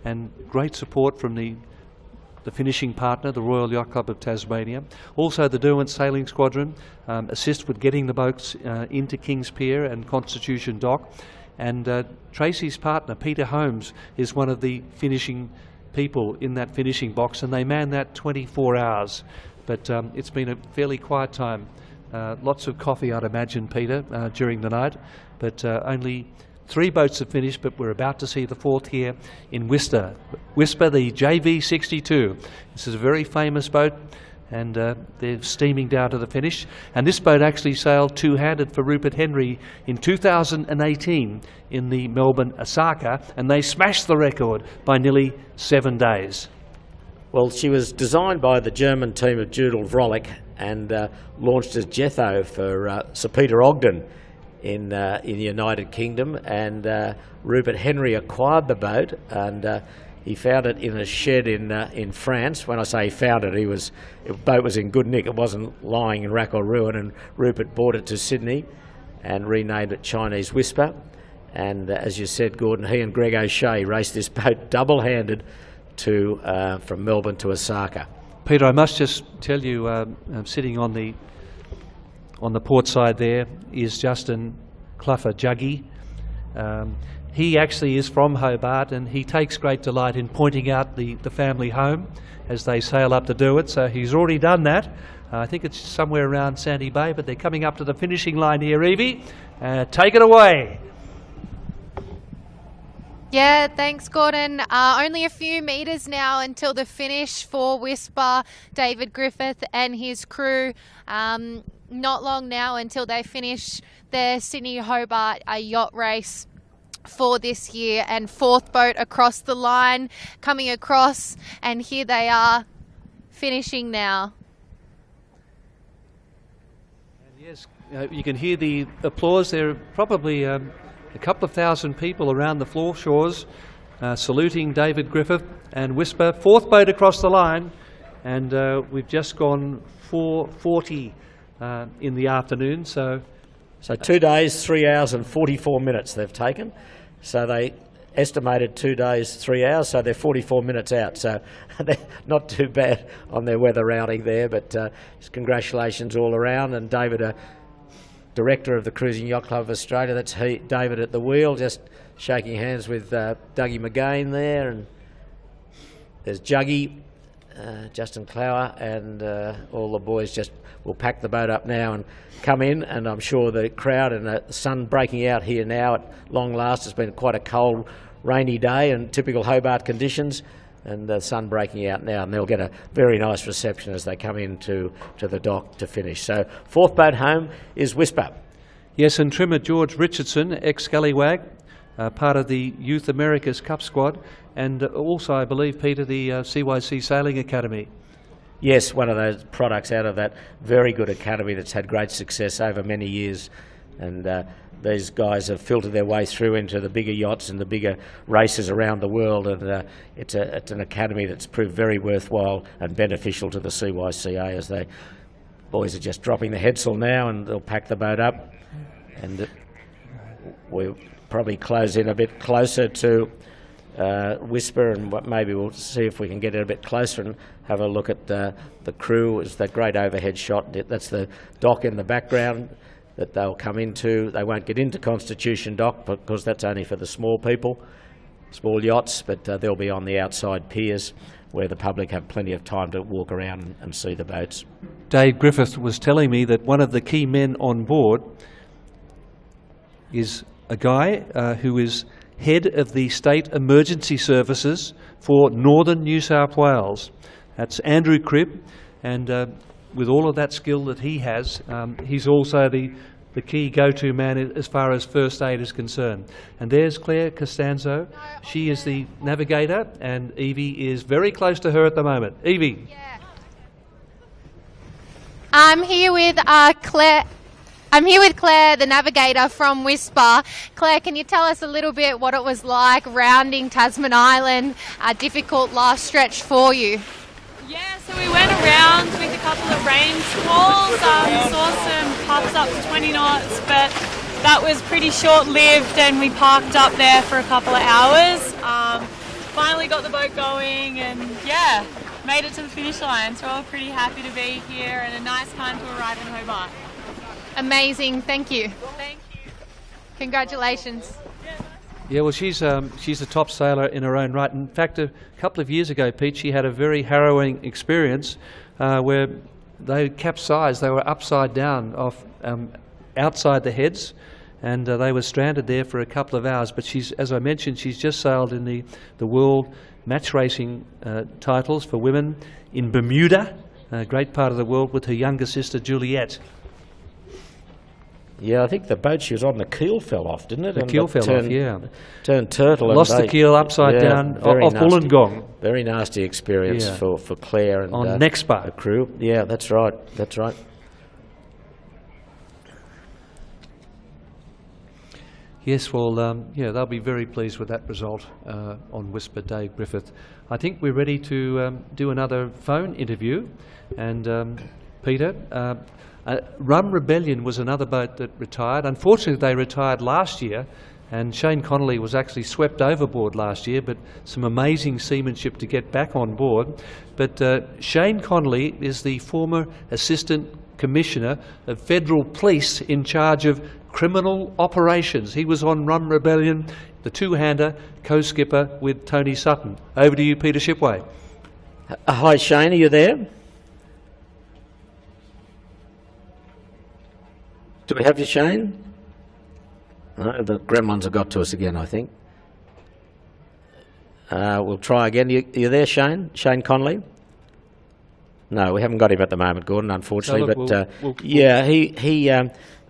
and great support from the finishing partner, the Royal Yacht Club of Tasmania. Also the Derwent Sailing Squadron assist with getting the boats into Kings Pier and Constitution Dock. And Tracy's partner, Peter Holmes, is one of the finishing people in that finishing box, and they man that 24 hours. But it's been a fairly quiet time. Lots of coffee, I'd imagine, Peter, during the night. But only 3 boats have finished, but we're about to see the 4th here in Whisper, the JV62. This is a very famous boat, and they're steaming down to the finish. And this boat actually sailed two-handed for Rupert Henry in 2018 in the Melbourne Osaka, and they smashed the record by nearly 7 days. Well, she was designed by the German team of Judel Vrolik and launched as Jetho for Sir Peter Ogden in the United Kingdom, and Rupert Henry acquired the boat, and he found it in a shed in France. When I say he found it, the boat was in good nick. It wasn't lying in rack or ruin, and Rupert brought it to Sydney and renamed it Chinese Whisper. And as you said, Gordon, he and Greg O'Shea raced this boat double-handed from Melbourne to Osaka. Peter, I must just tell you, sitting on the port side there is Justin Cluffer Juggy. He actually is from Hobart, and he takes great delight in pointing out the family home as they sail up to do it. So he's already done that. I think it's somewhere around Sandy Bay, but they're coming up to the finishing line here, Evie. Take it away. Yeah, thanks, Gordon. Only a few metres now until the finish for Whisper, David Griffith and his crew. Not long now until they finish their Sydney Hobart yacht race for this year, and 4th boat across the line coming across, and here they are finishing now. And yes, you can hear the applause. There are probably a couple of thousand people around the foreshores saluting David Griffith and Whisper. 4th boat across the line, and we've just gone 4:40 in the afternoon. So 2 days, 3 hours and 44 minutes they've taken. So they estimated 2 days, 3 hours, so they're 44 minutes out. So they're not too bad on their weather routing there, but congratulations all around. And David, Director of the Cruising Yacht Club of Australia, that's David at the wheel, just shaking hands with Dougie McGain there. And there's Juggy, Justin Clower, and all the boys just will pack the boat up now and come in, and I'm sure the crowd and the sun breaking out here now at long last. It's been quite a cold, rainy day and typical Hobart conditions, and the sun breaking out now, and they'll get a very nice reception as they come into the dock to finish. So 4th boat home is Whisper. yes, and trimmer George Richardson, ex-Scallywag, part of the Youth America's Cup squad, and also, I believe, Peter, the CYC Sailing Academy. Yes, one of those products out of that very good academy that's had great success over many years. And these guys have filtered their way through into the bigger yachts and the bigger races around the world. And it's an academy that's proved very worthwhile and beneficial to the CYCA, as the boys are just dropping the headsail now, and they'll pack the boat up. And we'll probably close in a bit closer to Whisper, and maybe we'll see if we can get it a bit closer and have a look at the crew. It's that great overhead shot. That's the dock in the background that they'll come into. They won't get into Constitution Dock because that's only for the small people, small yachts, but they'll be on the outside piers where the public have plenty of time to walk around and see the boats. Dave Griffith was telling me that one of the key men on board is a guy who is head of the State Emergency Services for Northern New South Wales. That's Andrew Cribb, and with all of that skill that he has, he's also the key go-to man as far as first aid is concerned. And there's Claire Costanzo. She is the navigator, and Evie is very close to her at the moment. Evie. Yeah. I'm here with Claire. I'm here with Claire, the navigator from Whisper. Claire, can you tell us a little bit what it was like rounding Tasman Island, a difficult last stretch for you? Yeah, so we went around with a couple of rain squalls, saw some puffs up to 20 knots, but that was pretty short-lived and we parked up there for a couple of hours. Finally got the boat going and yeah, made it to the finish line. So we're all pretty happy to be here and a nice time to arrive in Hobart. Amazing, thank you. Thank you. Congratulations. Yeah, well, she's a top sailor in her own right. In fact, a couple of years ago, Pete, she had a very harrowing experience where they capsized. They were upside down off outside the heads, and they were stranded there for a couple of hours. But she's, as I mentioned, she's just sailed in the world match racing titles for women in Bermuda, a great part of the world, with her younger sister Juliet. Yeah, I think the boat she was on, the keel fell off, didn't it? The keel fell off, yeah. Turned turtle. Lost the keel upside down off Wollongong. Very nasty experience for Claire and on next bar. The crew. Yeah, that's right. That's right. Yes, well, yeah, they'll be very pleased with that result on Whisper, Dave Griffith. I think we're ready to do another phone interview, and Peter. Rum Rebellion was another boat that retired. Unfortunately, they retired last year, and Shane Connolly was actually swept overboard last year, but some amazing seamanship to get back on board. But Shane Connolly is the former Assistant Commissioner of Federal Police in charge of criminal operations. He was on Rum Rebellion, the two-hander, co-skipper with Tony Sutton. Over to you, Peter Shipway. Hi, Shane, are you there? Do we have you, Shane? No, the gremlins have got to us again, I think. We'll try again. Are you there, Shane? Shane Connolly? No, we haven't got him at the moment, Gordon, unfortunately. So look, yeah, he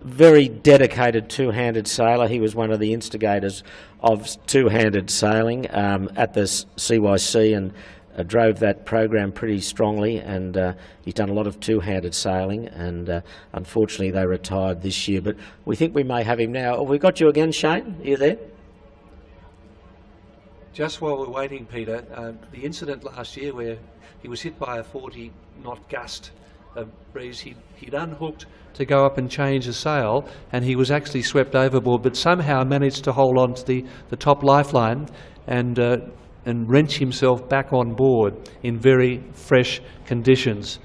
very dedicated two-handed sailor. He was one of the instigators of two-handed sailing at the CYC and drove that program pretty strongly, and he's done a lot of two-handed sailing, and unfortunately they retired this year, but we think we may have him now. Have we got you again, Shane? Are you there? Just while we're waiting, Peter, the incident last year where he was hit by a 40-knot gust of breeze, he'd unhooked to go up and change a sail, and he was actually swept overboard, but somehow managed to hold on to the top lifeline and wrench himself back on board in very fresh conditions.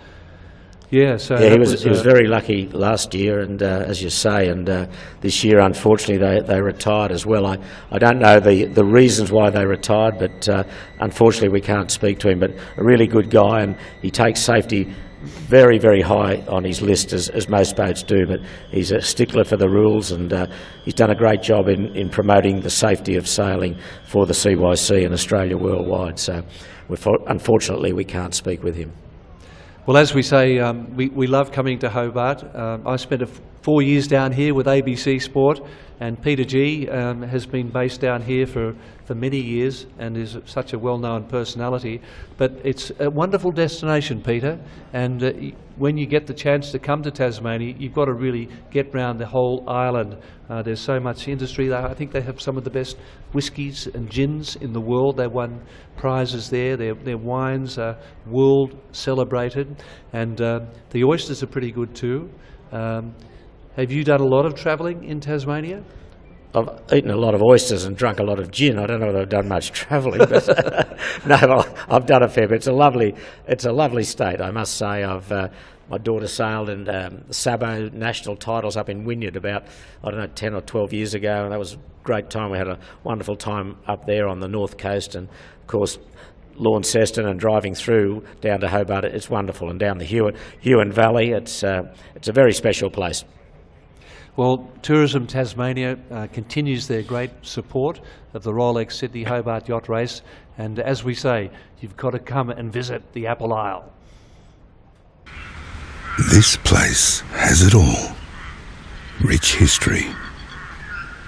Yeah, so yeah, he was very lucky last year, and as you say, and this year, unfortunately, they retired as well. I don't know the reasons why they retired, but unfortunately, we can't speak to him. But a really good guy, and he takes safety very, very high on his list, as most boats do, but he's a stickler for the rules, and he's done a great job in promoting the safety of sailing for the CYC and Australia worldwide. So unfortunately we can't speak with him. Well, as we say, we love coming to Hobart. I spent 4 years down here with ABC Sport, and Peter G has been based down here for many years and is such a well-known personality. But it's a wonderful destination, Peter, and when you get the chance to come to Tasmania, you've got to really get round the whole island. There's so much industry. I think they have some of the best whiskies and gins in the world. They won prizes there. Their wines are world celebrated, and the oysters are pretty good too. Have you done a lot of travelling in Tasmania? I've eaten a lot of oysters and drunk a lot of gin. I don't know whether I've done much travelling, but no, I've done a fair bit. It's a lovely state, I must say. My daughter sailed in Sabo national titles up in Wynyard about, 10 or 12 years ago, and that was a great time. We had a wonderful time up there on the north coast, and of course Launceston and driving through down to Hobart, it's wonderful, and down the Huon Valley, it's a very special place. Well, Tourism Tasmania continues their great support of the Rolex Sydney Hobart Yacht Race, and as we say, you've got to come and visit the Apple Isle. This place has it all. Rich history,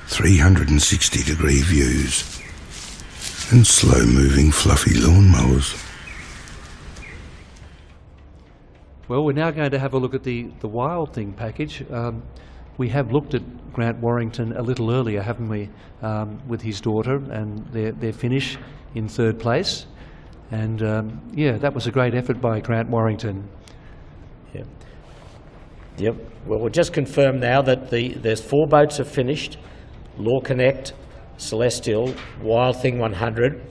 360-degree views, and slow-moving fluffy lawnmowers. Well, we're now going to have a look at the Wild Thing package. We have looked at Grant Warrington a little earlier, haven't we, with his daughter and their finish in third place. And yeah, that was a great effort by Grant Warrington. Yeah. Yep. Well, we'll just confirm now that there's 4 boats have finished: Law Connect, Celestial, Wild Thing 100,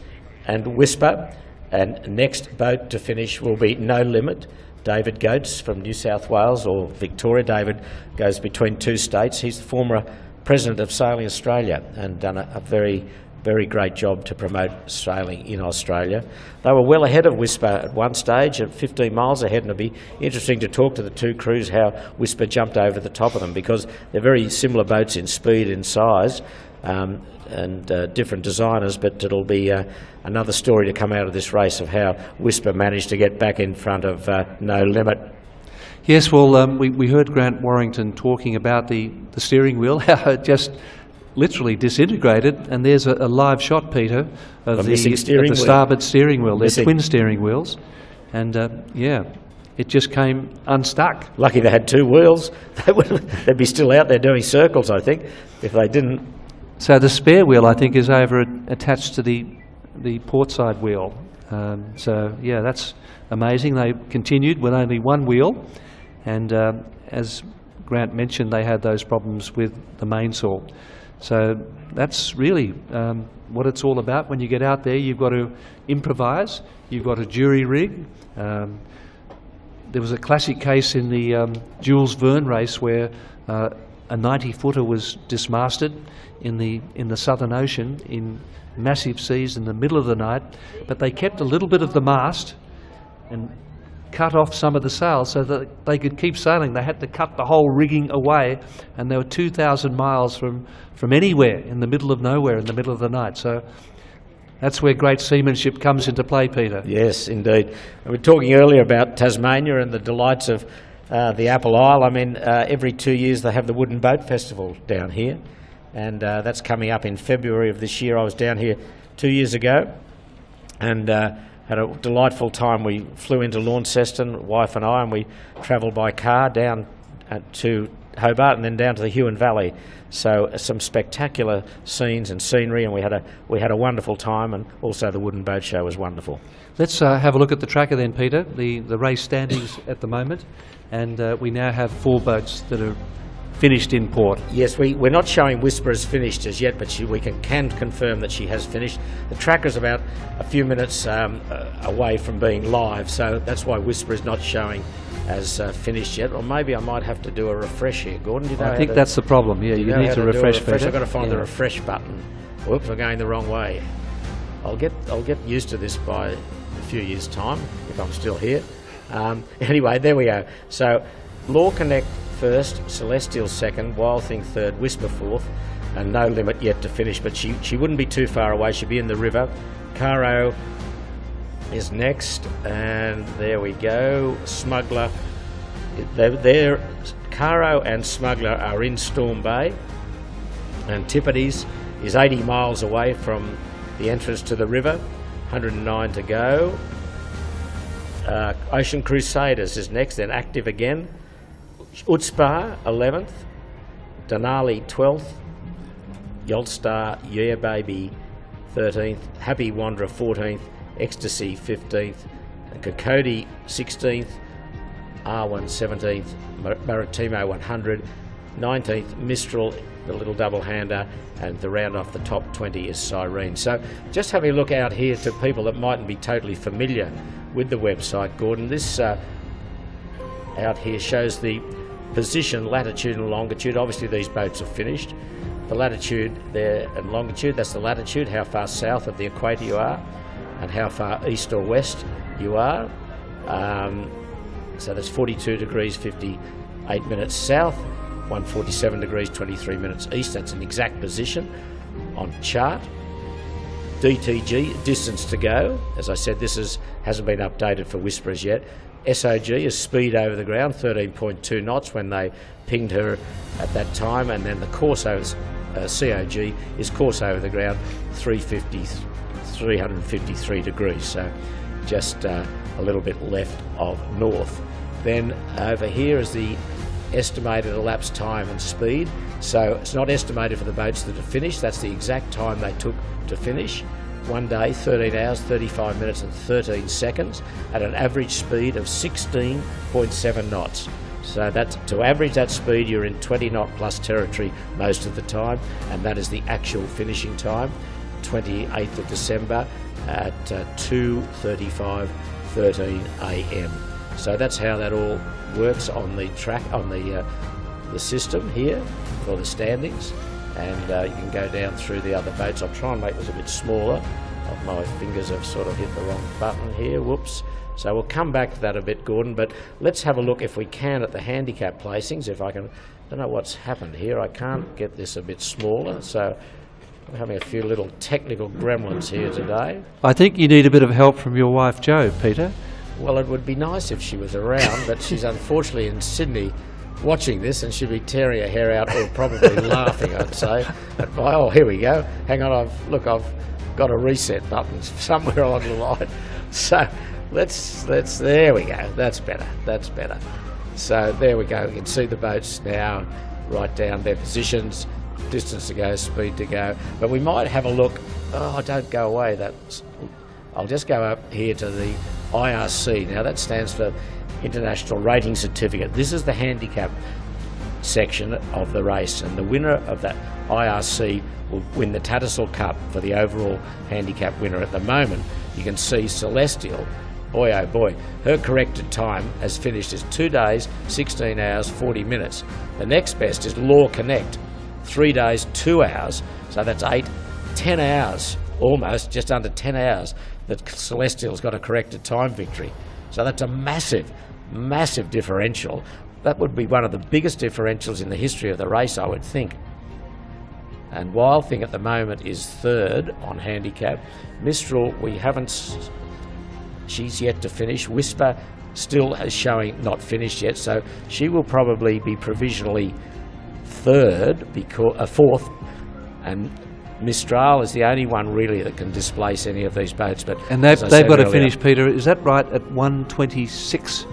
and Whisper. And next boat to finish will be No Limit. David Goetz from New South Wales or Victoria. David goes between 2 states. He's the former president of Sailing Australia and done a very, very great job to promote sailing in Australia. They were well ahead of Whisper at one stage, at 15 miles ahead, and it'll be interesting to talk to the 2 crews how Whisper jumped over the top of them, because they're very similar boats in speed and size, and different designers, but it'll be another story to come out of this race of how Whisper managed to get back in front of No Limit. Yes, well, we heard Grant Warrington talking about the steering wheel, how it just literally disintegrated, and there's a live shot, Peter, of the starboard steering wheel. They're twin steering wheels, and yeah, it just came unstuck. Lucky they had 2 wheels. They'd be still out there doing circles, I think, if they didn't. So the spare wheel, I think, is over attached to the portside wheel. So yeah, that's amazing. They continued with only 1 wheel, and as Grant mentioned, they had those problems with the mainsail. So that's really what it's all about. When you get out there, you've got to improvise. You've got a jury rig. There was a classic case in the Jules Verne race where a 90-footer was dismasted in the Southern Ocean in massive seas in the middle of the night, but they kept a little bit of the mast and cut off some of the sails so that they could keep sailing. They had to cut the whole rigging away, and they were 2,000 miles from anywhere, in the middle of nowhere, in the middle of the night. So that's where great seamanship comes into play, Peter. Yes, indeed. We were talking earlier about Tasmania and the delights of the Apple Isle. I mean, every 2 years they have the Wooden Boat Festival down here, and that's coming up in February of this year. I was down here 2 years ago and had a delightful time. We flew into Launceston, wife and I, and we travelled by car down to Hobart and then down to the Huon Valley. So some spectacular scenes and scenery, and we had a wonderful time, and also the Wooden Boat Show was wonderful. Let's have a look at the tracker then, Peter. The race standings at the moment, and we now have 4 boats that are finished in port. Yes, we're not showing Whisper as finished as yet, but we can confirm that she has finished. The tracker's about a few minutes away from being live, so that's why Whisper is not showing as finished yet. Or maybe I might have to do a refresh here. Gordon, do you know I think that's the problem. Yeah, you need to refresh. I've got to find the refresh button. Whoops, we're going the wrong way. I'll get used to this by a few years' time if I'm still here. Anyway, there we go. So, Law Connect first, Celestial second, Wild Thing third, Whisper fourth, and No Limit yet to finish, but she wouldn't be too far away. She'd be in the river. Caro is next, and there we go. Smuggler, Caro and Smuggler are in Storm Bay, and Tippities is 80 miles away from the entrance to the river. 109 to go. Ocean Crusaders is next, then active again. Utspa 11th, Denali 12th, Yolstar Yeah Baby 13th, Happy Wanderer 14th, Ecstasy 15th, Kokodi 16th, R1 17th, Maritimo 100, 19th, Mistral, the little double-hander, and the round off the top 20 is Cyrene. So just having a look out here to people that mightn't be totally familiar with the website, Gordon, this out here shows the position, latitude and longitude. Obviously these boats are finished. The latitude there and longitude, that's the latitude, how far south of the equator you are, and how far east or west you are. So that's 42 degrees 58 minutes south, 147 degrees 23 minutes east. That's an exact position on chart. DTG, distance to go. As I said, this hasn't been updated for Whisperers yet. SOG is speed over the ground, 13.2 knots when they pinged her at that time, and then the course over COG is course over the ground, 353 degrees, so just a little bit left of north. Then over here is the estimated elapsed time and speed. So it's not estimated for the boats that have finished, that's the exact time they took to finish. 1 day, 13 hours, 35 minutes and 13 seconds at an average speed of 16.7 knots. So that's, to average that speed, you're in 20 knot plus territory most of the time, and that is the actual finishing time, 28th of December at 2:35:13 a.m. So that's how that all works on the track, on the system here for the standings, and you can go down through the other boats. I'll try and make this a bit smaller. My fingers have sort of hit the wrong button here, whoops. So we'll come back to that a bit, Gordon, but let's have a look, if we can, at the handicap placings. If I can, I don't know what's happened here, I can't get this a bit smaller, so I'm having a few little technical gremlins here today. I think you need a bit of help from your wife Jo, Peter. Well, it would be nice if she was around, but she's unfortunately in Sydney watching this, and she'll be tearing her hair out or probably laughing, I'd say. Oh, here we go. Hang on, I've got a reset button somewhere along the line. So let's there we go. That's better. So there we go. You can see the boats now, right down their positions, distance to go, speed to go. But we might have a look. Oh, don't go away. I'll just go up here to the IRC. Now that stands for International Rating Certificate. This is the handicap section of the race, and the winner of that IRC will win the Tattersall Cup for the overall handicap winner. At the moment, you can see Celestial, boy oh boy, her corrected time has finished as 2 days, 16 hours, 40 minutes. The next best is Law Connect, 3 days, 2 hours, so that's 10 hours, almost, just under 10 hours, that Celestial's got a corrected time victory. So that's a massive differential. That would be one of the biggest differentials in the history of the race, I would think. And Wild Thing at the moment is third on handicap. Mistral, she's yet to finish. Whisper still is showing not finished yet, so she will probably be provisionally fourth, and Mistral is the only one really that can displace any of these boats. But and they've got to finish, Peter. Is that right? At 1:26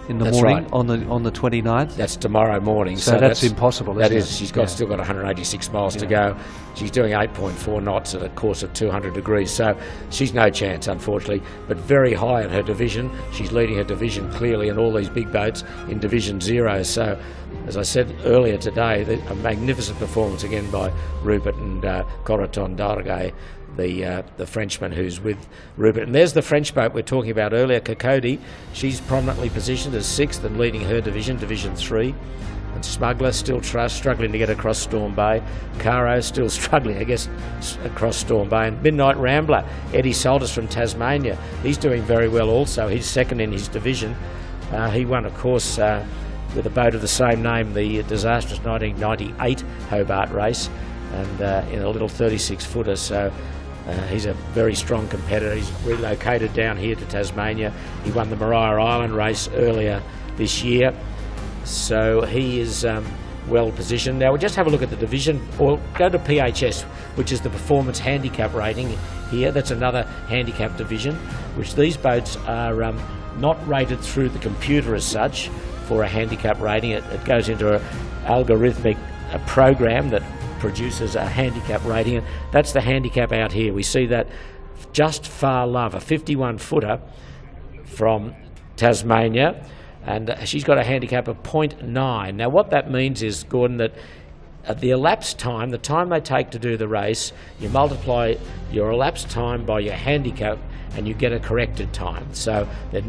in the morning, right, on the 29th. That's tomorrow morning. So that's impossible. That is. She's still got 186 miles to go. She's doing 8.4 knots at a course of 200 degrees. So she's no chance, unfortunately. But very high in her division. She's leading her division clearly in all these big boats in Division 0. So, as I said earlier today, a magnificent performance again by Rupert and Coraton Dargay, the Frenchman who's with Rupert. And there's the French boat we're talking about earlier, Cocody. She's prominently positioned as 6th and leading her division, Division 3. And Smuggler still struggling to get across Storm Bay. Caro still struggling, I guess, across Storm Bay. And Midnight Rambler, Eddie Saltis from Tasmania, he's doing very well also. He's second in his division. He won, of course, with a boat of the same name, the disastrous 1998 Hobart race, and in a little 36-footer. So he's a very strong competitor. He's relocated down here to Tasmania. He won the Maria Island race earlier this year, so he is well positioned. Now we'll just have a look at the division, or go to PHS, which is the Performance Handicap Rating here. That's another handicap division, which these boats are not rated through the computer as such for a handicap rating. It goes into an algorithmic program that produces a handicap rating. That's the handicap out here. We see that Just Far Love, a 51-footer from Tasmania, and she's got a handicap of 0.9. Now what that means is, Gordon, that at the elapsed time, the time they take to do the race, you multiply your elapsed time by your handicap and you get a corrected time. So they'd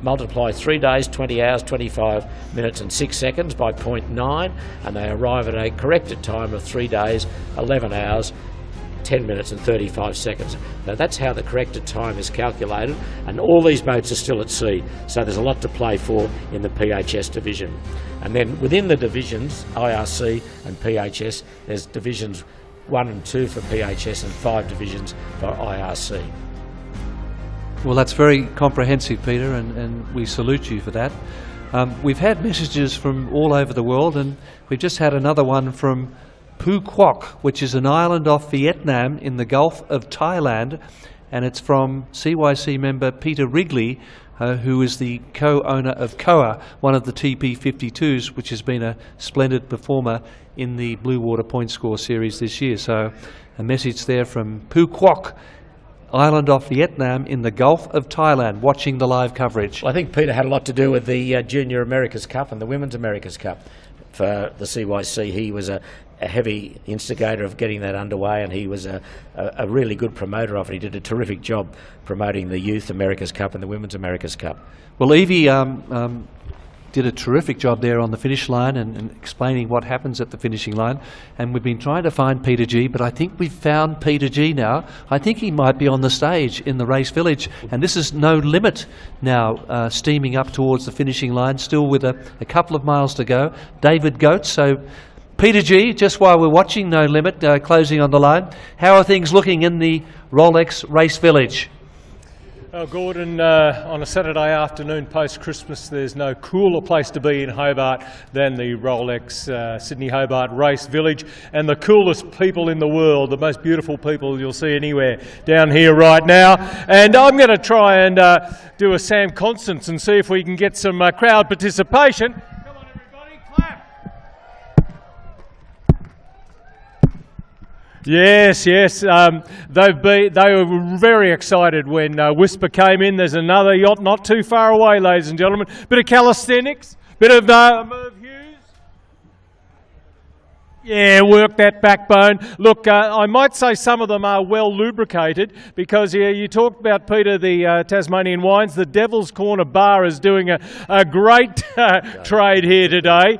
multiply 3 days, 20 hours, 25 minutes and 6 seconds by 0.9, and they arrive at a corrected time of 3 days, 11 hours 10 minutes and 35 seconds. Now that's how the corrected time is calculated, and all these boats are still at sea, so there's a lot to play for in the PHS division. And then within the divisions, IRC and PHS, there's divisions 1 and 2 for PHS and 5 divisions for IRC. Well, that's very comprehensive, Peter, and we salute you for that. We've had messages from all over the world, and we've just had another one from Phu Quoc, which is an island off Vietnam in the Gulf of Thailand, and it's from CYC member Peter Wrigley, who is the co-owner of Koa, one of the TP52s, which has been a splendid performer in the Blue Water Point Score series this year. So a message there from Phu Quoc, island off Vietnam in the Gulf of Thailand, watching the live coverage. Well, I think Peter had a lot to do with the Junior America's Cup and the Women's America's Cup for the CYC. He was a heavy instigator of getting that underway, and he was a really good promoter of it. He did a terrific job promoting the Youth America's Cup and the Women's America's Cup. Well, Evie did a terrific job there on the finish line and explaining what happens at the finishing line, and we've been trying to find Peter G, but I think we've found Peter G now. I think he might be on the stage in the race village, and this is No Limit now, steaming up towards the finishing line, still with a couple of miles to go. David Goetz. So Peter G, just while we're watching No Limit closing on the line, how are things looking in the Rolex race village? Gordon, on a Saturday afternoon post-Christmas, there's no cooler place to be in Hobart than the Rolex Sydney Hobart Race Village, and the coolest people in the world, the most beautiful people you'll see anywhere down here right now. And I'm going to try and do a Sam Constance and see if we can get some crowd participation. Yes. They were very excited when Whisper came in. There's another yacht not too far away, ladies and gentlemen. Bit of calisthenics, bit of Merv Hughes. Yeah, work that backbone. Look, I might say some of them are well lubricated, because you talked about, Peter, the Tasmanian wines. The Devil's Corner Bar is doing a great trade here today.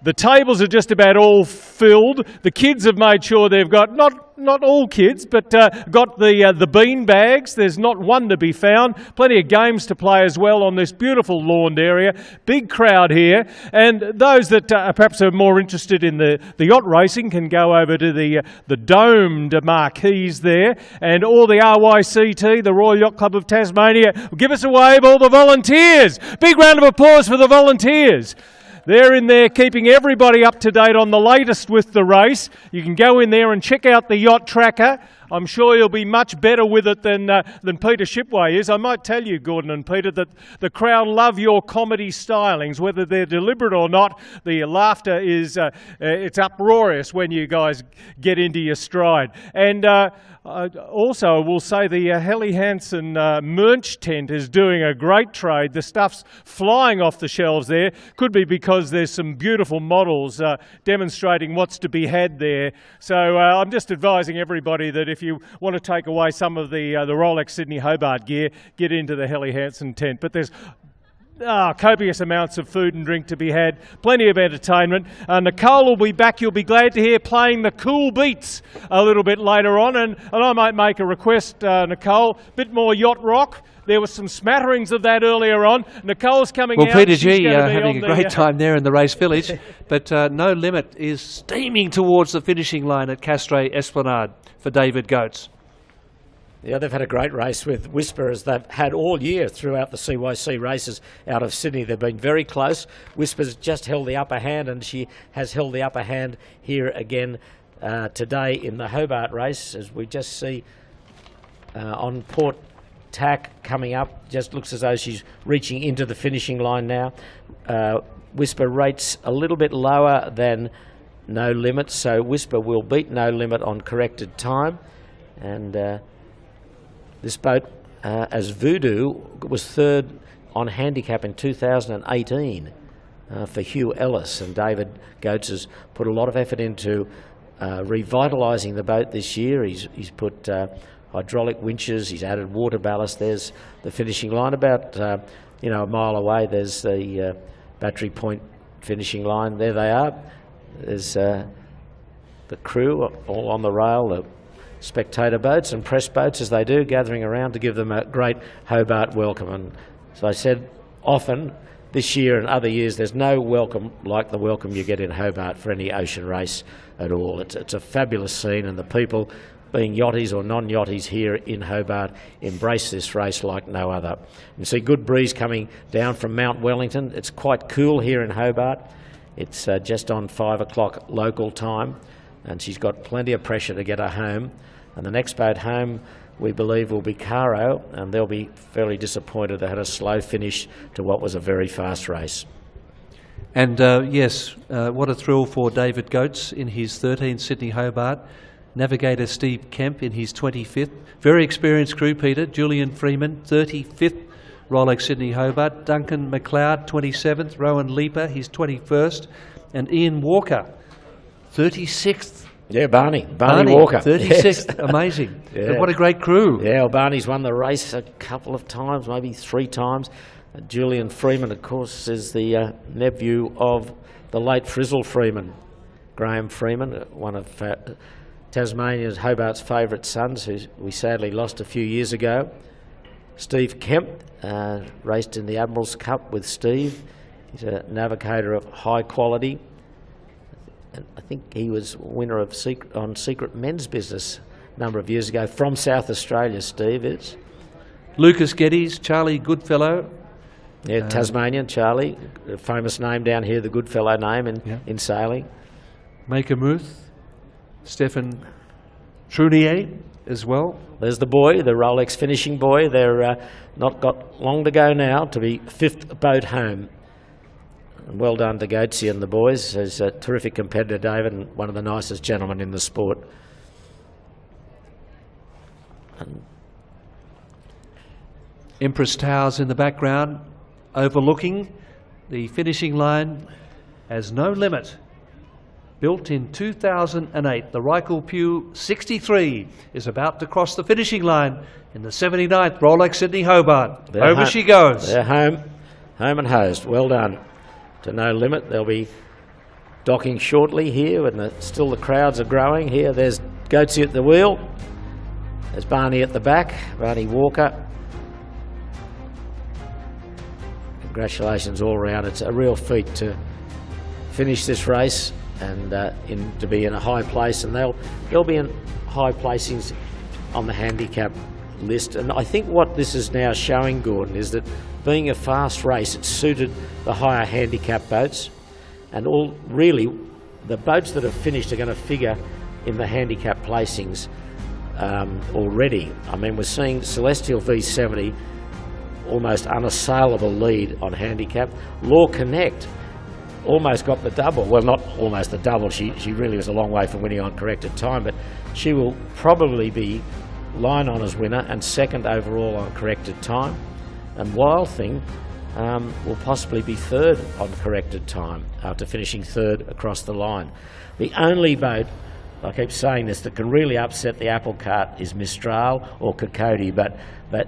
The tables are just about all filled. The kids have made sure they've got, not all kids, but got the bean bags. There's not one to be found. Plenty of games to play as well on this beautiful lawned area. Big crowd here. And those that perhaps are more interested in the yacht racing can go over to the domed marquees there. And all the RYCT, the Royal Yacht Club of Tasmania, will give us a wave, all the volunteers. Big round of applause for the volunteers. They're in there keeping everybody up to date on the latest with the race. You can go in there and check out the yacht tracker. I'm sure you'll be much better with it than Peter Shipway is. I might tell you, Gordon and Peter, that the crowd love your comedy stylings, whether they're deliberate or not. The laughter is it's uproarious when you guys get into your stride. And also, we'll say the Helly Hansen merch tent is doing a great trade. The stuff's flying off the shelves there. Could be because there's some beautiful models demonstrating what's to be had there. So I'm just advising everybody that if you want to take away some of the Rolex Sydney Hobart gear, get into the Helly Hansen tent. But there's copious amounts of food and drink to be had, plenty of entertainment. Nicole will be back, you'll be glad to hear, playing the cool beats a little bit later on, and I might make a request, Nicole, a bit more yacht rock. There was some smatterings of that earlier on. Nicole's coming out. Well, Peter G having a great time there in the race village, but No Limit is steaming towards the finishing line at Castray Esplanade for David Goetz. Yeah, they've had a great race with Whisper, as they've had all year throughout the CYC races out of Sydney. They've been very close. Whisper's just held the upper hand, and she has held the upper hand here again today in the Hobart race, as we just see on Port Tack coming up. Just looks as though she's reaching into the finishing line now. Whisper rates a little bit lower than No Limit, so Whisper will beat No Limit on corrected time. And this boat, as Voodoo, was third on handicap in 2018 for Hugh Ellis, and David Goetz has put a lot of effort into revitalising the boat this year. He's put hydraulic winches, he's added water ballast. There's the finishing line about a mile away. There's the Battery Point finishing line. There they are. There's the crew all on the rail, the spectator boats and press boats as they do, gathering around to give them a great Hobart welcome. And as I said often, this year and other years, there's no welcome like the welcome you get in Hobart for any ocean race at all. It's a fabulous scene, and the people, being yachties or non-yachties here in Hobart, embrace this race like no other. You see good breeze coming down from Mount Wellington. It's quite cool here in Hobart. It's just on 5 o'clock local time, and she's got plenty of pressure to get her home. And the next boat home, we believe, will be Caro, and they'll be fairly disappointed they had a slow finish to what was a very fast race. And yes, what a thrill for David Goetz in his 13th Sydney Hobart. Navigator Steve Kemp in his 25th. Very experienced crew, Peter. Julian Freeman, 35th Rolex Sydney Hobart. Duncan McLeod, 27th. Rowan Leaper, his 21st. And Ian Walker, 36th. Yeah, Barney Walker. 36th, Yes. amazing. Yeah. What a great crew. Yeah, well, Barney's won the race a couple of times, maybe 3 times. Julian Freeman, of course, is the nephew of the late Frizzle Freeman, Graham Freeman, one of Tasmania's, Hobart's favourite sons, who we sadly lost a few years ago. Steve Kemp raced in the Admiral's Cup with Steve. He's a navigator of high quality. And I think he was winner of Secret Men's Business a number of years ago from South Australia, Steve is. Lucas Geddes, Charlie Goodfellow. Yeah, Tasmanian, Charlie, a famous name down here, the Goodfellow name in sailing. Maker Muth, Stefan Trunier as well. There's the boy, the Rolex finishing boy. They're not got long to go now to be 5th boat home. And well done to Goatsy and the boys. He's a terrific competitor, David, and one of the nicest gentlemen in the sport. And Empress Towers in the background, overlooking the finishing line as No Limit. Built in 2008, the Reichel Pew 63 is about to cross the finishing line in the 79th Rolex Sydney Hobart. Over she goes. They're home and hosed. Well done to No Limit. They'll be docking shortly here, and still the crowds are growing here. There's Goatsy at the wheel. There's Barney at the back, Barney Walker. Congratulations all round. It's a real feat to finish this race and to be in a high place, and they'll be in high placings on the handicap list. And I think what this is now showing, Gordon, is that being a fast race, it suited the higher handicap boats, and really the boats that have finished are going to figure in the handicap placings already. I mean, we're seeing Celestial V70 almost unassailable lead on handicap. Law Connect almost got the double. Well, not almost the double. She really was a long way from winning on corrected time, but she will probably be line honours winner and 2nd overall on corrected time. And Wild Thing will possibly be 3rd on corrected time after finishing 3rd across the line. The only boat, I keep saying this, that can really upset the apple cart is Mistral or Kokoda, but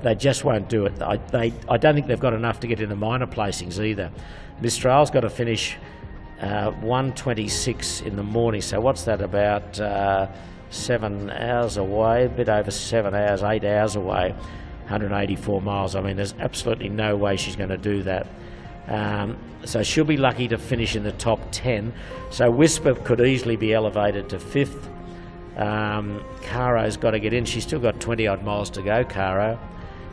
they just won't do it. I don't think they've got enough to get in the minor placings either. Mistral's got to finish 1:26 in the morning, so what's that, about 7 hours away, a bit over 7 hours, 8 hours away, 184 miles. I mean, there's absolutely no way she's going to do that. So she'll be lucky to finish in the top 10. So Whisper could easily be elevated to 5th. Caro's got to get in. She's still got 20-odd miles to go, Caro.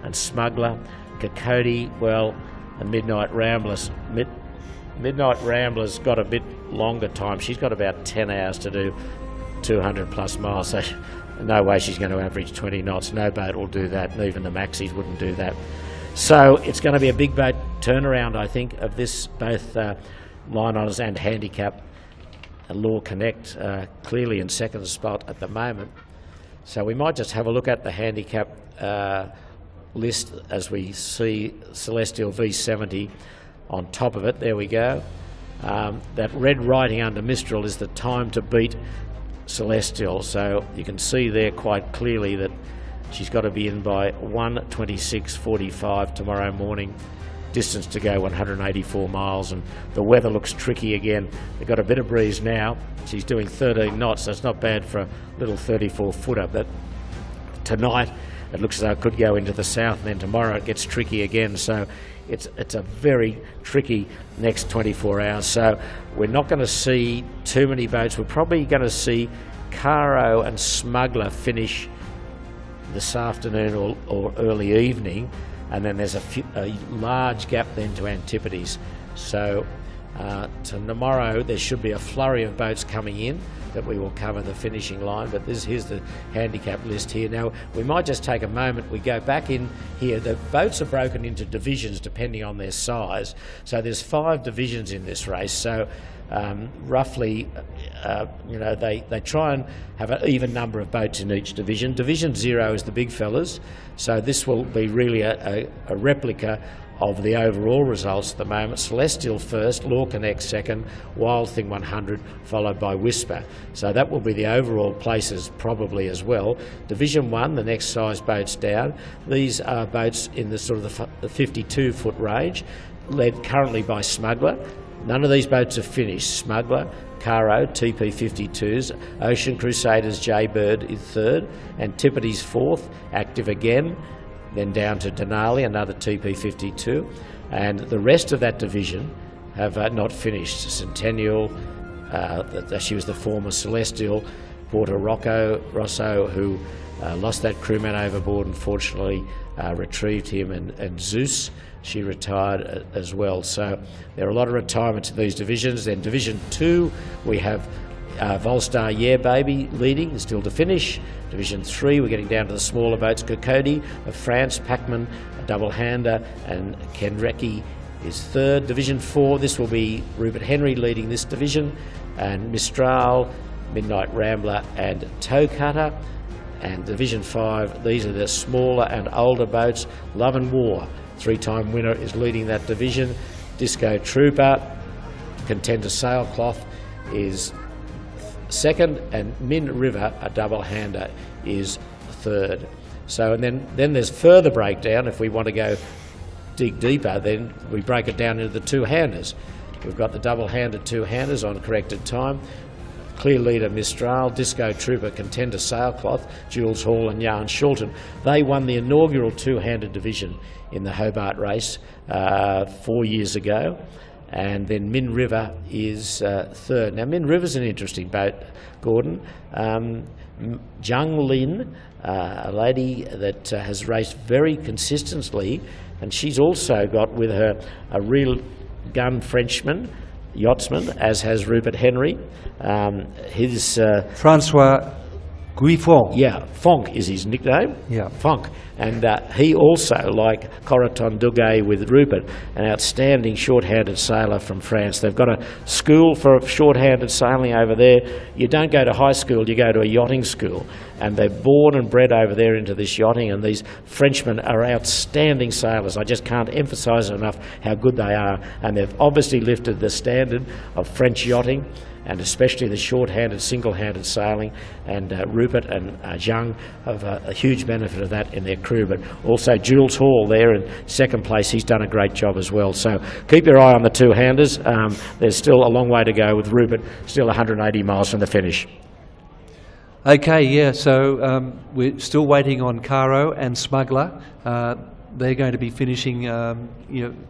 And Smuggler, Kokoda, well, and Midnight Ramblers. Midnight Ramblers got a bit longer time. She's got about 10 hours to do 200 plus miles. So no way she's going to average 20 knots. No boat will do that, and even the Maxis wouldn't do that. So it's going to be a big boat turnaround, I think, of this, both line honours and handicap. Law Connect clearly in 2nd spot at the moment. So we might just have a look at the handicap list as we see Celestial V70 on top of it. There we go. That red writing under Mistral is the time to beat Celestial. So you can see there quite clearly that she's got to be in by 1:26:45 tomorrow morning distance to go, 184 miles, and the weather looks tricky again. They've got a bit of breeze now. She's doing 13 knots, so it's not bad for a little 34-footer, but tonight it looks as though it could go into the south, and then tomorrow it gets tricky again. So it's a very tricky next 24 hours. So we're not going to see too many boats. We're probably going to see Caro and Smuggler finish this afternoon or early evening, and then there's a large gap then to Antipodes. So tomorrow there should be a flurry of boats coming in that we will cover the finishing line, but here's the handicap list here. Now we might just take a moment, we go back in here. The boats are broken into divisions depending on their size, so there's 5 divisions in this race. So roughly, they try and have an even number of boats in each division. Division 0 is the big fellas, so this will be really a replica of the overall results at the moment. Celestial first, Law Connect second, Wild Thing 100, followed by Whisper. So that will be the overall places probably as well. Division 1, the next size boats down. These are boats in the sort of the 52-foot range, led currently by Smuggler. None of these boats are finished. Smuggler, Caro, TP52s, Ocean Crusaders, Jaybird is third, Antipodes fourth, active again, then down to Denali, another TP52, and the rest of that division have not finished. Centennial, she was the former Celestial, Porto Rosso, who lost that crewman overboard, unfortunately retrieved him, and Zeus, she retired as well. So there are a lot of retirements in these divisions. Then Division 2, we have Volstar Yeah Baby leading, still to finish. Division 3, we're getting down to the smaller boats. Kokodi of France, Pacman, a double-hander, and Kenrecki is third. Division 4, this will be Rupert Henry leading this division, and Mistral, Midnight Rambler, and Toe Cutter. And Division 5, these are the smaller and older boats. Love and War, 3-time winner, is leading that division. Disco Trooper, Contender Sailcloth is second, and Min River, a double-hander, is third. So, and then there's further breakdown. If we want to dig deeper, then we break it down into the two-handers. We've got the double-handed two-handers on corrected time. Clear leader Mistral, Disco Trooper, Contender Sailcloth, Jules Hall and Jan Shulton. They won the inaugural two-handed division in the Hobart race 4 years ago. And then Min River is third. Now, Min River's an interesting boat, Gordon. Jung Lin, a lady that has raced very consistently, and she's also got with her a real gun Frenchman, yachtsman, as has Rupert Henry. His Francois Guiffon. Yeah, Fonk is his nickname. Yeah, Fonk. And he also, like Coraton Duguay with Rupert, an outstanding short-handed sailor from France. They've got a school for short-handed sailing over there. You don't go to high school, you go to a yachting school. And they're born and bred over there into this yachting, and these Frenchmen are outstanding sailors. I just can't emphasise enough how good they are. And they've obviously lifted the standard of French yachting, and especially the short-handed, single-handed sailing, and Rupert and Zhang have a huge benefit of that in their crew. But also Jules Hall there in second place, he's done a great job as well. So keep your eye on the two-handers. There's still a long way to go with Rupert, still 180 miles from the finish. Okay, yeah, so we're still waiting on Caro and Smuggler. They're going to be finishing,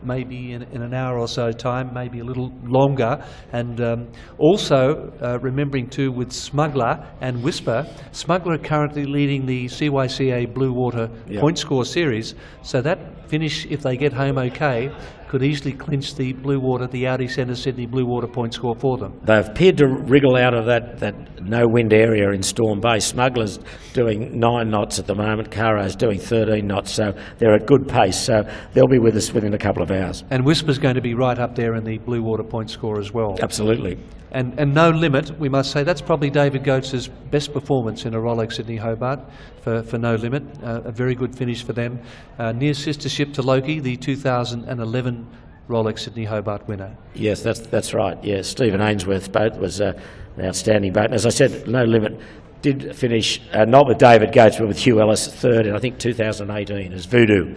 maybe in an hour or so time, maybe a little longer. And also, remembering too, with Smuggler and Whisper, Smuggler currently leading the CYCA Blue Water point score series. So that finish, if they get home okay, could easily clinch the Blue Water, the Audi Centre Sydney Blue Water point score for them. They've appeared to wriggle out of that no-wind area in Storm Bay. Smuggler's doing 9 knots at the moment, Caro's doing 13 knots, so they're at good pace, so they'll be with us within a couple of hours. And Whisper's going to be right up there in the Blue Water point score as well. Absolutely. And No Limit, we must say, that's probably David Goates' best performance in a Rolex Sydney Hobart for No Limit. A very good finish for them. Near sister ship to Loki, the 2011 Rolex Sydney Hobart winner. Yes, that's right. Yes, Stephen Ainsworth's boat was an outstanding boat. And as I said, No Limit did finish, not with David Goates, but with Hugh Ellis third in, I think, 2018 as Voodoo.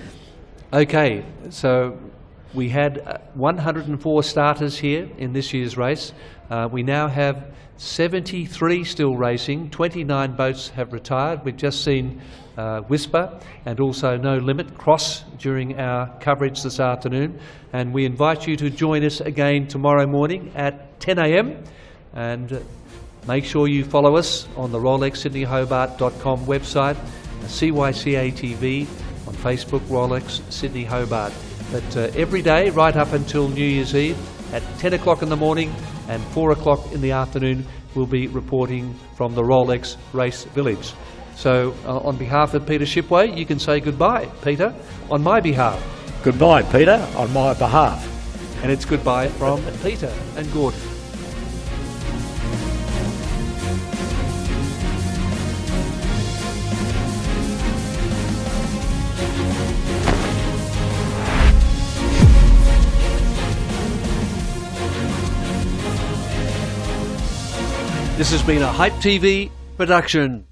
Okay, so We had 104 starters here in this year's race. We now have 73 still racing, 29 boats have retired. We've just seen Whisper and also No Limit cross during our coverage this afternoon, and we invite you to join us again tomorrow morning at 10 a.m. and make sure you follow us on the RolexSydneyHobart.com website, CYCA TV on Facebook, Rolex Sydney Hobart. But every day right up until New Year's Eve at 10 o'clock in the morning and 4 o'clock in the afternoon, we'll be reporting from the Rolex Race Village. So on behalf of Peter Shipway, you can say goodbye, Peter, on my behalf. Goodbye, Peter, on my behalf. And it's goodbye from Peter and Gordon. This has been a Hype TV production.